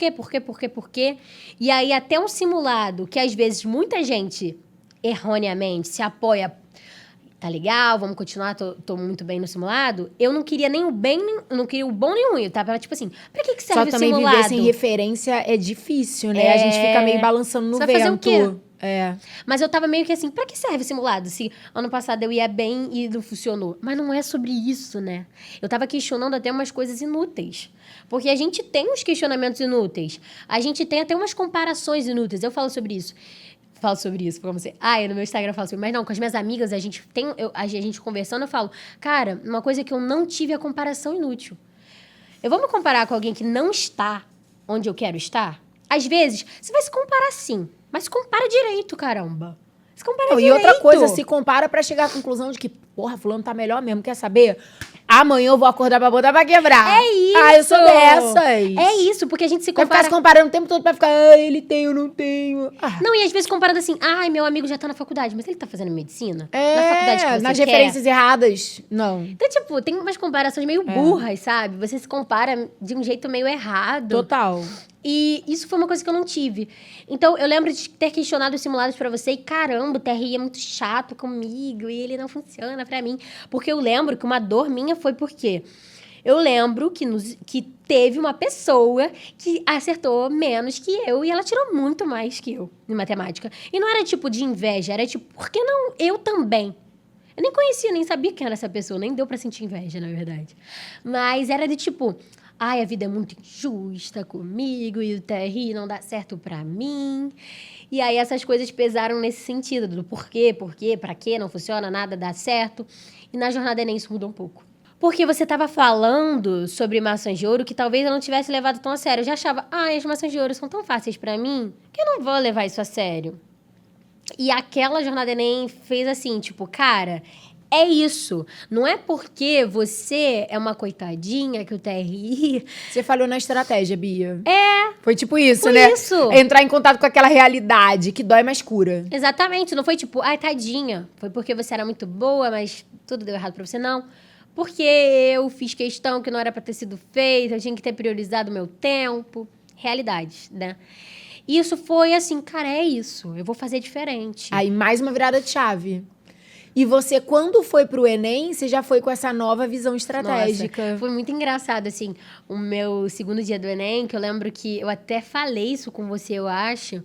quê? E aí até um simulado que às vezes muita gente erroneamente se apoia, tá legal, vamos continuar, tô muito bem no simulado. Eu não queria nem o bem, não queria o bom nem o ruim. Eu tava tipo assim, pra que serve Só o também simulado? viver sem referência é difícil, né? A gente fica meio balançando no Você vai fazer o vento. quê? É. Mas eu tava meio que assim, pra que serve o simulado? Se ano passado eu ia bem e não funcionou. Mas não é sobre isso, né? Eu tava questionando até umas coisas inúteis. Porque a gente tem uns questionamentos inúteis. A gente tem até umas comparações inúteis. Eu falo sobre isso. Como você. No meu Instagram eu falo sobre. Mas não, com as minhas amigas, a gente conversando, eu falo, cara, uma coisa que eu não tive é comparação inútil. Eu vou me comparar com alguém que não está onde eu quero estar? Às vezes, você vai se comparar sim. Mas se compara direito, caramba. Se compara direito. E outra coisa, se compara pra chegar à conclusão de que, porra, fulano tá melhor mesmo, quer saber? Amanhã eu vou acordar pra botar pra quebrar. É isso! Eu sou dessas. É isso, porque a gente se Vai compara... ficar se comparando o tempo todo pra ficar, ele tem, eu não tenho. Não, e às vezes comparando assim, meu amigo já tá na faculdade, mas ele tá fazendo medicina? Na faculdade que você nas quer? referências erradas, não. Então, tipo, tem umas comparações meio burras, sabe? Você se compara de um jeito meio errado. Total. E isso foi uma coisa que eu não tive. Então, eu lembro de ter questionado os simulados pra você e, caramba, o TRI é muito chato comigo e ele não funciona pra mim. Porque eu lembro que uma dor minha foi porque Eu lembro que teve uma pessoa que acertou menos que eu e ela tirou muito mais que eu em matemática. E não era tipo de inveja, era tipo, por que não eu também? Eu nem conhecia, nem sabia quem era essa pessoa, nem deu pra sentir inveja, na verdade. Mas era de tipo, ai, a vida é muito injusta comigo e o TRI não dá certo pra mim. E aí essas coisas pesaram nesse sentido, do porquê, pra quê, não funciona, nada dá certo. E na jornada Enem isso mudou um pouco. Porque você estava falando sobre maçãs de ouro que talvez eu não tivesse levado tão a sério. Eu já achava, as maçãs de ouro são tão fáceis pra mim que eu não vou levar isso a sério. E aquela jornada Enem fez assim, tipo, cara, é isso. Não é porque você é uma coitadinha que o TRI... Você falou na estratégia, Bia. É. Foi tipo isso, Foi né? isso. Entrar em contato com aquela realidade que dói, mas cura. Exatamente. Não foi tipo, ai, tadinha. Foi porque você era muito boa, mas tudo deu errado pra você. Não. Porque eu fiz questão que não era pra ter sido feita, eu tinha que ter priorizado o meu tempo. Realidades, né? Isso foi assim, cara, é isso. Eu vou fazer diferente. Aí, mais uma virada de chave. E você, quando foi pro Enem, você já foi com essa nova visão estratégica. Nossa, foi muito engraçado, assim, o meu segundo dia do Enem, que eu lembro que eu até falei isso com você, eu acho,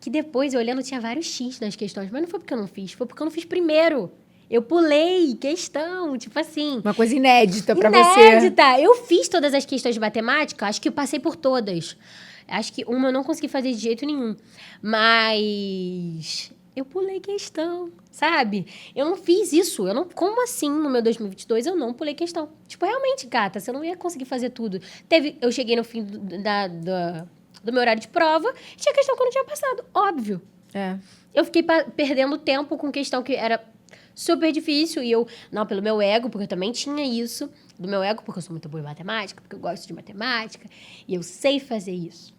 que depois, eu olhando, tinha vários X nas questões, mas não foi porque eu não fiz, foi porque eu não fiz primeiro. Eu pulei questão, tipo assim... Uma coisa inédita pra você. Inédita! Eu fiz todas as questões de matemática, acho que eu passei por todas. Acho que uma eu não consegui fazer de jeito nenhum. Mas eu pulei questão, sabe? Eu não fiz isso. Como assim, no meu 2022, eu não pulei questão? Tipo, realmente, gata, você não ia conseguir fazer tudo. Eu cheguei no fim do meu horário de prova, tinha questão que eu não tinha passado. Óbvio. É. Eu fiquei perdendo tempo com questão que era super difícil. E eu, não, pelo meu ego, porque eu também tinha isso. Do meu ego, porque eu sou muito boa em matemática, porque eu gosto de matemática. E eu sei fazer isso.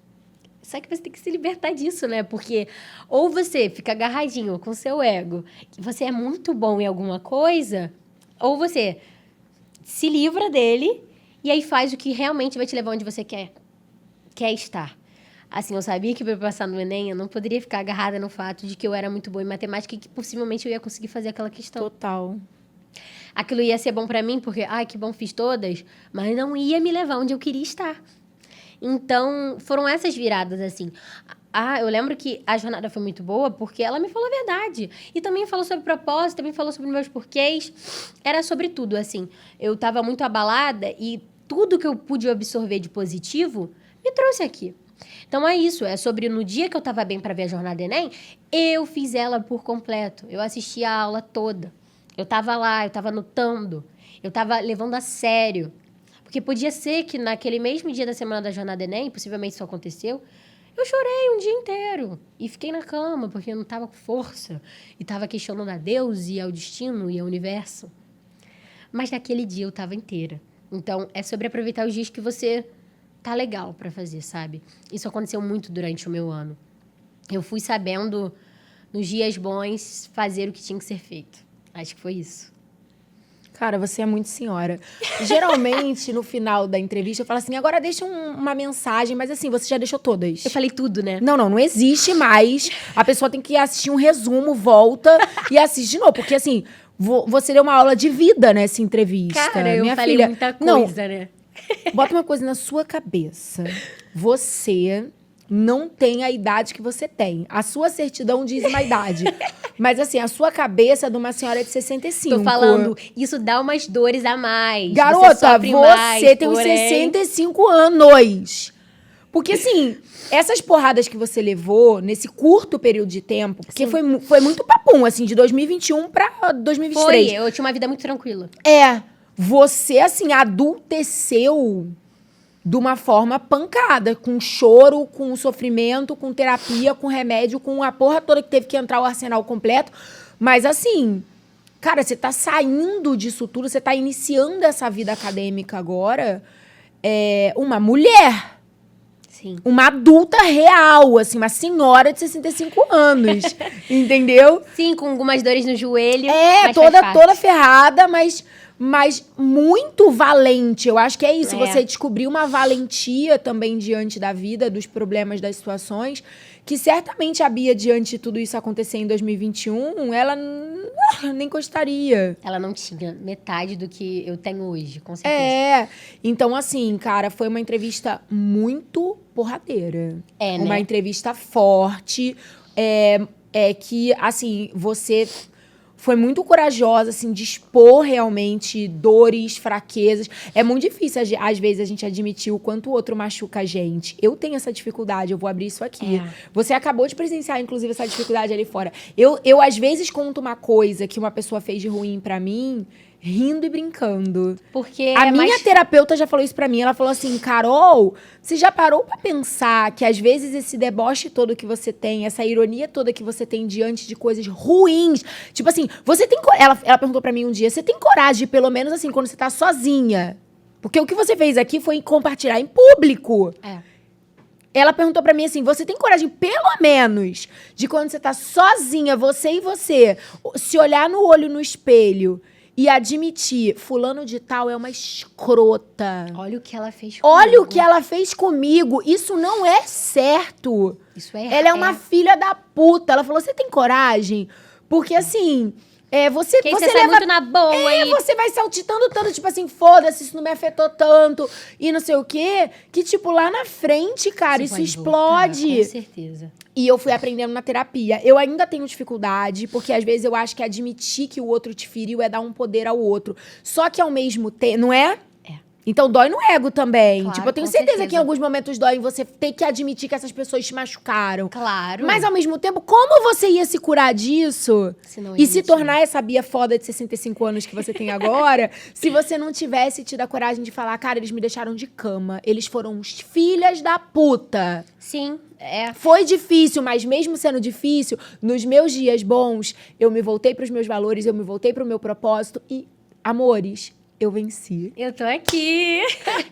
Só que você tem que se libertar disso, né? Porque ou você fica agarradinho com o seu ego, que você é muito bom em alguma coisa, ou você se livra dele e aí faz o que realmente vai te levar onde você quer estar. Assim, eu sabia que para passar no Enem, eu não poderia ficar agarrada no fato de que eu era muito boa em matemática e que possivelmente eu ia conseguir fazer aquela questão. Total. Aquilo ia ser bom para mim, porque, ai, que bom, fiz todas, mas não ia me levar onde eu queria estar. Então, foram essas viradas, assim. Eu lembro que a jornada foi muito boa porque ela me falou a verdade. E também falou sobre propósito, também falou sobre meus porquês. Era sobre tudo, assim. Eu tava muito abalada e tudo que eu pude absorver de positivo me trouxe aqui. Então, é isso. É sobre no dia que eu tava bem para ver a jornada Enem, eu fiz ela por completo. Eu assisti a aula toda. Eu tava lá, eu tava anotando. Eu tava levando a sério. Porque podia ser que naquele mesmo dia da semana da jornada Enem, possivelmente isso aconteceu, eu chorei um dia inteiro. E fiquei na cama, porque eu não estava com força. E estava questionando a Deus e ao destino e ao universo. Mas naquele dia eu estava inteira. Então, é sobre aproveitar os dias que você tá legal para fazer, sabe? Isso aconteceu muito durante o meu ano. Eu fui sabendo, nos dias bons, fazer o que tinha que ser feito. Acho que foi isso. Cara, você é muito senhora. Geralmente, no final da entrevista, eu falo assim, agora deixa uma mensagem, mas assim, você já deixou todas. Eu falei tudo, né? Não existe mais. A pessoa tem que assistir um resumo, volta e assiste de novo. Porque assim, você deu uma aula de vida nessa entrevista. Cara, eu Minha falei filha, muita coisa, né? Bota uma coisa na sua cabeça. Você não tem a idade que você tem. A sua certidão diz uma idade. Mas assim, a sua cabeça é de uma senhora de 65. Tô falando, isso dá umas dores a mais. Garota, sofre mais, você tem uns porém... 65 anos. Porque assim, essas porradas que você levou nesse curto período de tempo, porque foi muito papum, assim, de 2021 pra 2023. Eu tinha uma vida muito tranquila. Você, assim, adulteceu de uma forma pancada, com choro, com sofrimento, com terapia, com remédio, com a porra toda que teve que entrar o arsenal completo. Mas assim, cara, você tá saindo disso tudo, você tá iniciando essa vida acadêmica agora, uma mulher. Sim. Uma adulta real, assim, uma senhora de 65 anos, entendeu? Sim, com algumas dores no joelho. Toda ferrada, mas mas muito valente. Eu acho que é isso, É. você descobrir uma valentia também diante da vida, dos problemas, das situações, que certamente a Bia, diante de tudo isso acontecer em 2021, ela nem gostaria. Ela não tinha metade do que eu tenho hoje, com certeza. É, então assim, cara, foi uma entrevista muito porradeira. É, né? Uma entrevista forte, que, assim, você foi muito corajosa, assim, de expor realmente dores, fraquezas. É muito difícil, às vezes, a gente admitir o quanto o outro machuca a gente. Eu tenho essa dificuldade, eu vou abrir isso aqui. É. Você acabou de presenciar, inclusive, essa dificuldade ali fora. Eu, às vezes, conto uma coisa que uma pessoa fez de ruim pra mim, rindo e brincando. Porque A é minha mais... terapeuta já falou isso pra mim. Ela falou assim, Carol, você já parou pra pensar que às vezes esse deboche todo que você tem, essa ironia toda que você tem diante de coisas ruins, tipo assim, você tem... Ela perguntou pra mim um dia, você tem coragem, pelo menos assim, quando você tá sozinha? Porque o que você fez aqui foi compartilhar em público. É. Ela perguntou pra mim assim, você tem coragem, pelo menos, de quando você tá sozinha, você e você, se olhar no olho no espelho e admitir, fulano de tal é uma escrota. Olha o que ela fez comigo. Olha o que ela fez comigo. Isso não é certo. Isso é Ela é uma filha da puta. Ela falou, você tem coragem? Porque assim, você Que aí você leva... sai muito na boa e... você vai saltitando tanto, tipo assim, foda-se, isso não me afetou tanto. E não sei o quê. Que, tipo, lá na frente, cara, isso pode voltar, explode. com certeza. E eu fui aprendendo na terapia. Eu ainda tenho dificuldade, porque às vezes eu acho que admitir que o outro te feriu é dar um poder ao outro. Só que ao mesmo tempo, não é? É. Então dói no ego também. Claro, tipo, eu tenho com certeza certeza. que em alguns momentos dói em você ter que admitir que essas pessoas te machucaram. Claro. Mas ao mesmo tempo, como você ia se curar disso? Se não E se admitir. tornar essa Bia foda de 65 anos que você tem agora, se você não tivesse tido a coragem de falar, cara, eles me deixaram de cama. Eles foram os filhas da puta. Sim, Foi difícil, mas mesmo sendo difícil, nos meus dias bons, eu me voltei pros meus valores, eu me voltei pro meu propósito e, amores, eu venci. Eu tô aqui.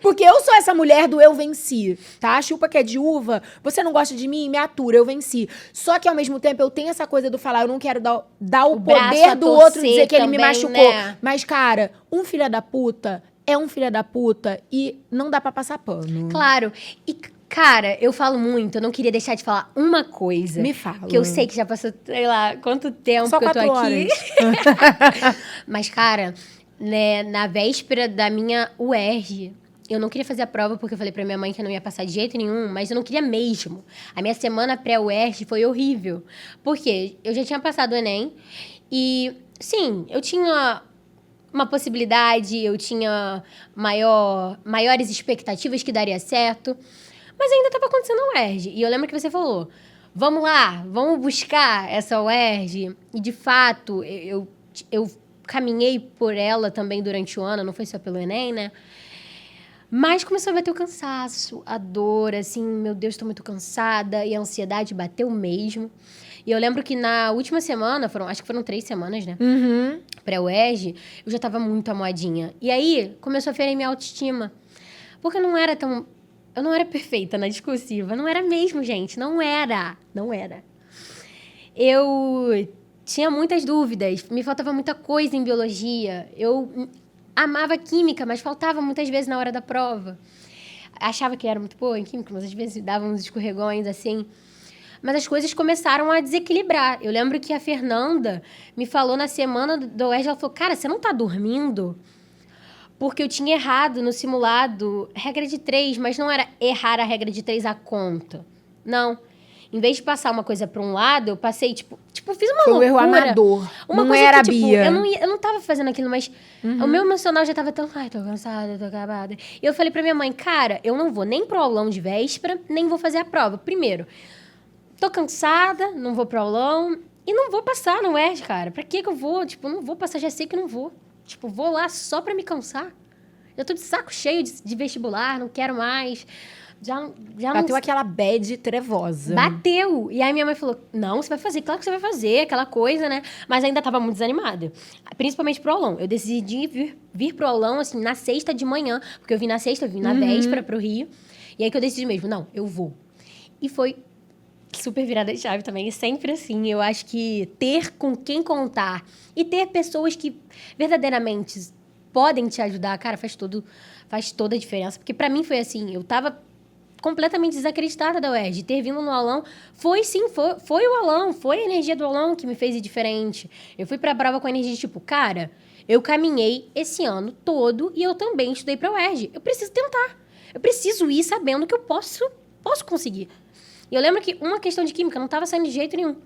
Porque eu sou essa mulher do eu venci, tá? A chupa que é de uva, você não gosta de mim, me atura, eu venci. Só que ao mesmo tempo eu tenho essa coisa do falar, eu não quero dar o braço poder a do torcer outro dizer que ele me também, machucou. né? Mas, cara, um filho da puta é um filho da puta e não dá pra passar pano. Claro. E, cara, eu falo muito, eu não queria deixar de falar uma coisa. Me fala. Que eu sei que já passou, sei lá, quanto tempo Só que eu tô 4 aqui. horas. Mas, cara, né, na véspera da minha UERJ, eu não queria fazer a prova porque eu falei pra minha mãe que eu não ia passar de jeito nenhum, mas eu não queria mesmo. A minha semana pré-UERJ foi horrível. Por quê? Eu já tinha passado o Enem e, sim, eu tinha uma possibilidade, eu tinha maiores expectativas que daria certo, mas ainda estava acontecendo a UERJ. E eu lembro que você falou, vamos lá, vamos buscar essa UERJ. E, de fato, eu caminhei por ela também durante o ano, não foi só pelo Enem, né? Mas começou a bater o cansaço, a dor, assim, meu Deus, tô muito cansada. E a ansiedade bateu mesmo. E eu lembro que na última semana, acho que foram 3 semanas, né? Uhum. Pré-UERJ, eu já tava muito amoadinha. E aí, começou a ferir minha autoestima. Porque eu não era perfeita na discursiva. Não era mesmo, gente. Não era. Eu tinha muitas dúvidas. Me faltava muita coisa em biologia. Eu amava química, mas faltava muitas vezes na hora da prova. Achava que era muito boa em química, mas às vezes dava uns escorregões, assim. Mas as coisas começaram a desequilibrar. Eu lembro que a Fernanda me falou na semana do UERJ, ela falou, cara, você não tá dormindo? Porque eu tinha errado no simulado regra de 3, mas não era errar a regra de 3 à conta. Não. Em vez de passar uma coisa pra um lado, eu passei, tipo, fiz uma Foi um loucura. erro amador. Uma não coisa era que, a tipo, Bia. eu não tava fazendo aquilo, mas o meu emocional já tava tão... Ai, tô cansada, tô acabada. E eu falei pra minha mãe, cara, eu não vou nem pro aulão de véspera, nem vou fazer a prova. Primeiro, tô cansada, não vou pro aulão e não vou passar no UERJ, cara. Pra que eu vou? Tipo, não vou passar, já sei que não vou. Tipo, vou lá só pra me cansar. Eu tô de saco cheio de vestibular, não quero mais. Já Bateu não... aquela bad trevosa. Bateu! E aí minha mãe falou, não, você vai fazer, claro que você vai fazer, aquela coisa, né? Mas ainda tava muito desanimada. Principalmente pro aulão. Eu decidi vir pro aulão, assim, na sexta de manhã. Porque eu vim na sexta, eu vim na véspera pro Rio. E aí que eu decidi mesmo, não, eu vou. E foi super virada de chave também, e sempre assim. Eu acho que ter com quem contar e ter pessoas que verdadeiramente podem te ajudar, cara, faz toda a diferença. Porque pra mim foi assim, eu tava completamente desacreditada da UERJ. Ter vindo no aulão, foi o aulão, foi a energia do aulão que me fez ir diferente. Eu fui pra prova com a energia de tipo, cara, eu caminhei esse ano todo e eu também estudei pra UERJ. Eu preciso tentar. Eu preciso ir sabendo que eu posso conseguir. E eu lembro que uma questão de química não tava saindo de jeito nenhum.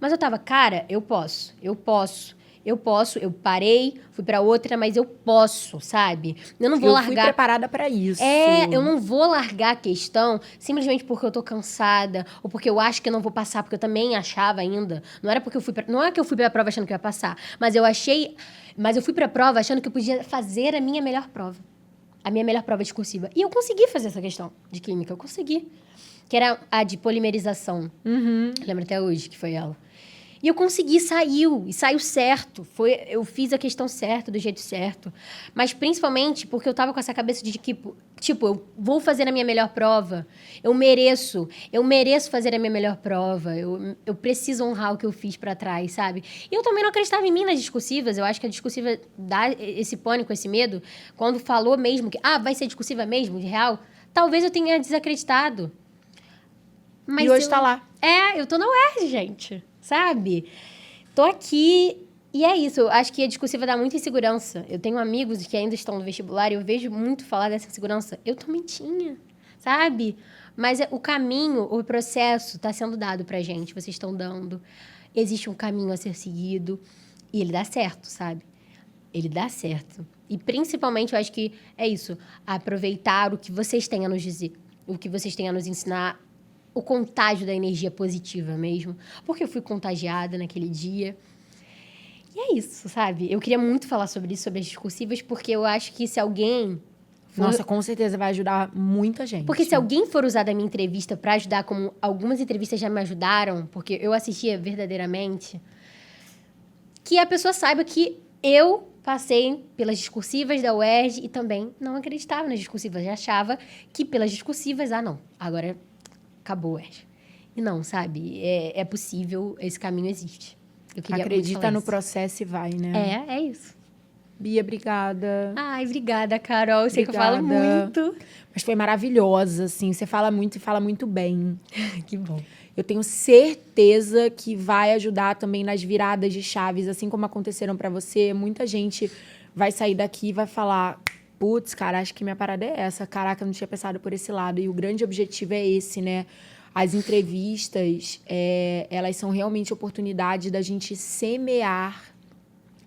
Mas eu tava, cara, eu posso. Eu parei, fui pra outra, mas eu posso, sabe? Eu não vou eu largar. fui preparada pra isso. Eu não vou largar a questão simplesmente porque eu tô cansada ou porque eu acho que eu não vou passar, porque eu também achava ainda. Não é que eu fui pra prova achando que eu ia passar, mas eu fui pra prova achando que eu podia fazer a minha melhor prova. A minha melhor prova discursiva. E eu consegui fazer essa questão de química, eu consegui. Que era a de polimerização. Lembro até hoje que foi ela. E eu consegui, saiu certo. Eu fiz a questão certa, do jeito certo. Mas principalmente porque eu tava com essa cabeça de que, tipo, eu vou fazer a minha melhor prova. Eu mereço fazer a minha melhor prova. Eu preciso honrar o que eu fiz pra trás, sabe? E eu também não acreditava em mim nas discursivas. Eu acho que a discursiva dá esse pânico, esse medo. Quando falou mesmo que, vai ser discursiva mesmo, de real, talvez eu tenha desacreditado. Mas e hoje tá lá. Eu tô na UERJ, gente. Sabe? Tô aqui e é isso. Eu acho que a discursiva dá muita insegurança. Eu tenho amigos que ainda estão no vestibular e eu vejo muito falar dessa insegurança. Eu também tinha, sabe? Mas o caminho, o processo tá sendo dado pra gente. Vocês estão dando. Existe um caminho a ser seguido e ele dá certo, sabe? Ele dá certo. E principalmente eu acho que é isso. Aproveitar o que vocês têm a nos dizer. O que vocês têm a nos ensinar. O contágio da energia positiva mesmo. Porque eu fui contagiada naquele dia. E é isso, sabe? Eu queria muito falar sobre isso, sobre as discursivas, porque eu acho que se alguém... Nossa, com certeza vai ajudar muita gente. Porque se alguém for usar da minha entrevista pra ajudar, como algumas entrevistas já me ajudaram, porque eu assistia verdadeiramente, que a pessoa saiba que eu passei pelas discursivas da UERJ e também não acreditava nas discursivas. Já achava que pelas discursivas, não, agora... acabou, E não, sabe? É possível, esse caminho existe. Eu queria Acredita no isso. processo e vai, né? É isso. Bia, obrigada. Ai, obrigada, Carol. Eu sei que eu falo muito. Mas foi maravilhosa, assim. Você fala muito e fala muito bem. Que bom. Eu tenho certeza que vai ajudar também nas viradas de chaves, assim como aconteceram pra você. Muita gente vai sair daqui e vai falar... Putz, cara, acho que minha parada é essa. Caraca, eu não tinha pensado por esse lado. E o grande objetivo é esse, né? As entrevistas, elas são realmente oportunidade da gente semear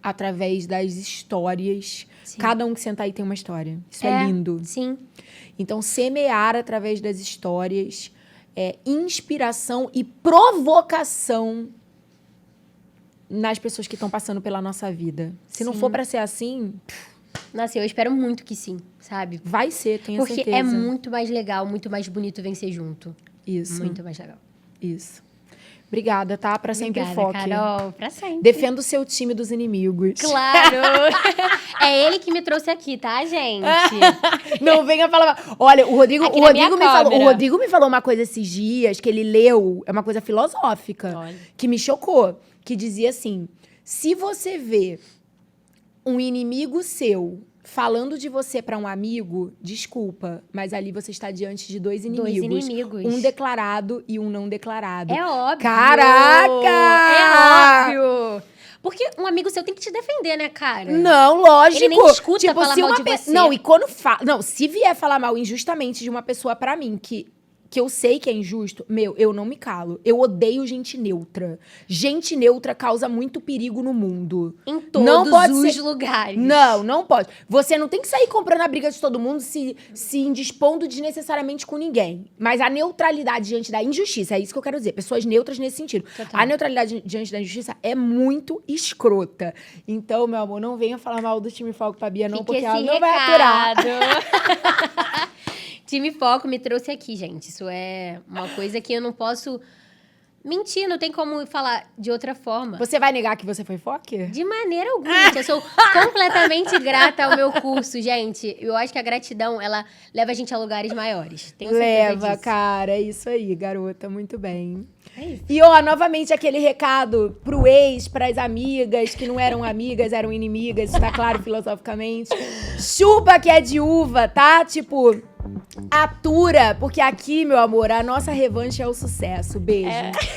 através das histórias. Sim. Cada um que senta aí tem uma história. Isso é lindo. Sim. Então, semear através das histórias, inspiração e provocação nas pessoas que estão passando pela nossa vida. Se não for pra ser assim... Nossa, eu espero muito que sim, sabe? Vai ser, tenho certeza. Porque é muito mais legal, muito mais bonito vencer junto. Isso. Muito mais legal. Isso. Obrigada, tá? Pra sempre Obrigada, foque. Carol, pra sempre. Defenda o seu time dos inimigos. Claro! É ele que me trouxe aqui, tá, gente? Não venha falar... Olha, o Rodrigo me falou uma coisa esses dias, que ele leu, é uma coisa filosófica, Olha. que me chocou, que dizia assim, se você vê um inimigo seu falando de você pra um amigo, desculpa, mas ali você está diante de dois inimigos. Um declarado e um não declarado. É óbvio. Caraca! É óbvio. Porque um amigo seu tem que te defender, né, cara? Não, lógico. Ele nem escuta falar se mal uma de você. Não, e quando fala... Não, se vier falar mal injustamente de uma pessoa pra mim, que eu sei que é injusto, eu não me calo. Eu odeio gente neutra. Gente neutra causa muito perigo no mundo. Em todos os lugares. Não pode. Você não tem que sair comprando a briga de todo mundo, se indispondo desnecessariamente com ninguém. Mas a neutralidade diante da injustiça, é isso que eu quero dizer. Pessoas neutras nesse sentido. Total. A neutralidade diante da injustiça é muito escrota. Então, meu amor, não venha falar mal do time Foco pra Bia, não, Fique porque ela esse não vai aturar. Time Foco me trouxe aqui, gente. Isso é uma coisa que eu não posso mentir, não tem como falar de outra forma. Você vai negar que você foi Foque? De maneira alguma, gente. Eu sou completamente grata ao meu curso, gente. Eu acho que a gratidão, ela leva a gente a lugares maiores. Tenho certeza Leva, disso. cara. É isso aí, garota. Muito bem. É isso. E, ó, novamente aquele recado pro ex, pras amigas, que não eram amigas, eram inimigas, isso tá claro filosoficamente. Chupa que é de uva, tá? Tipo, atura, porque aqui, meu amor, a nossa revanche é o sucesso. Beijo.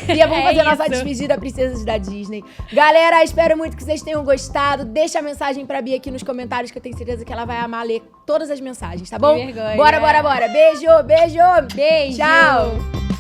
E vamos fazer a nossa isso. despedida princesas da Disney. Galera, espero muito que vocês tenham gostado. Deixa a mensagem pra Bia aqui nos comentários, que eu tenho certeza que ela vai amar ler todas as mensagens, tá bom? Que vergonha. Bora, bora, bora. Beijo, beijo. Beijo! Tchau.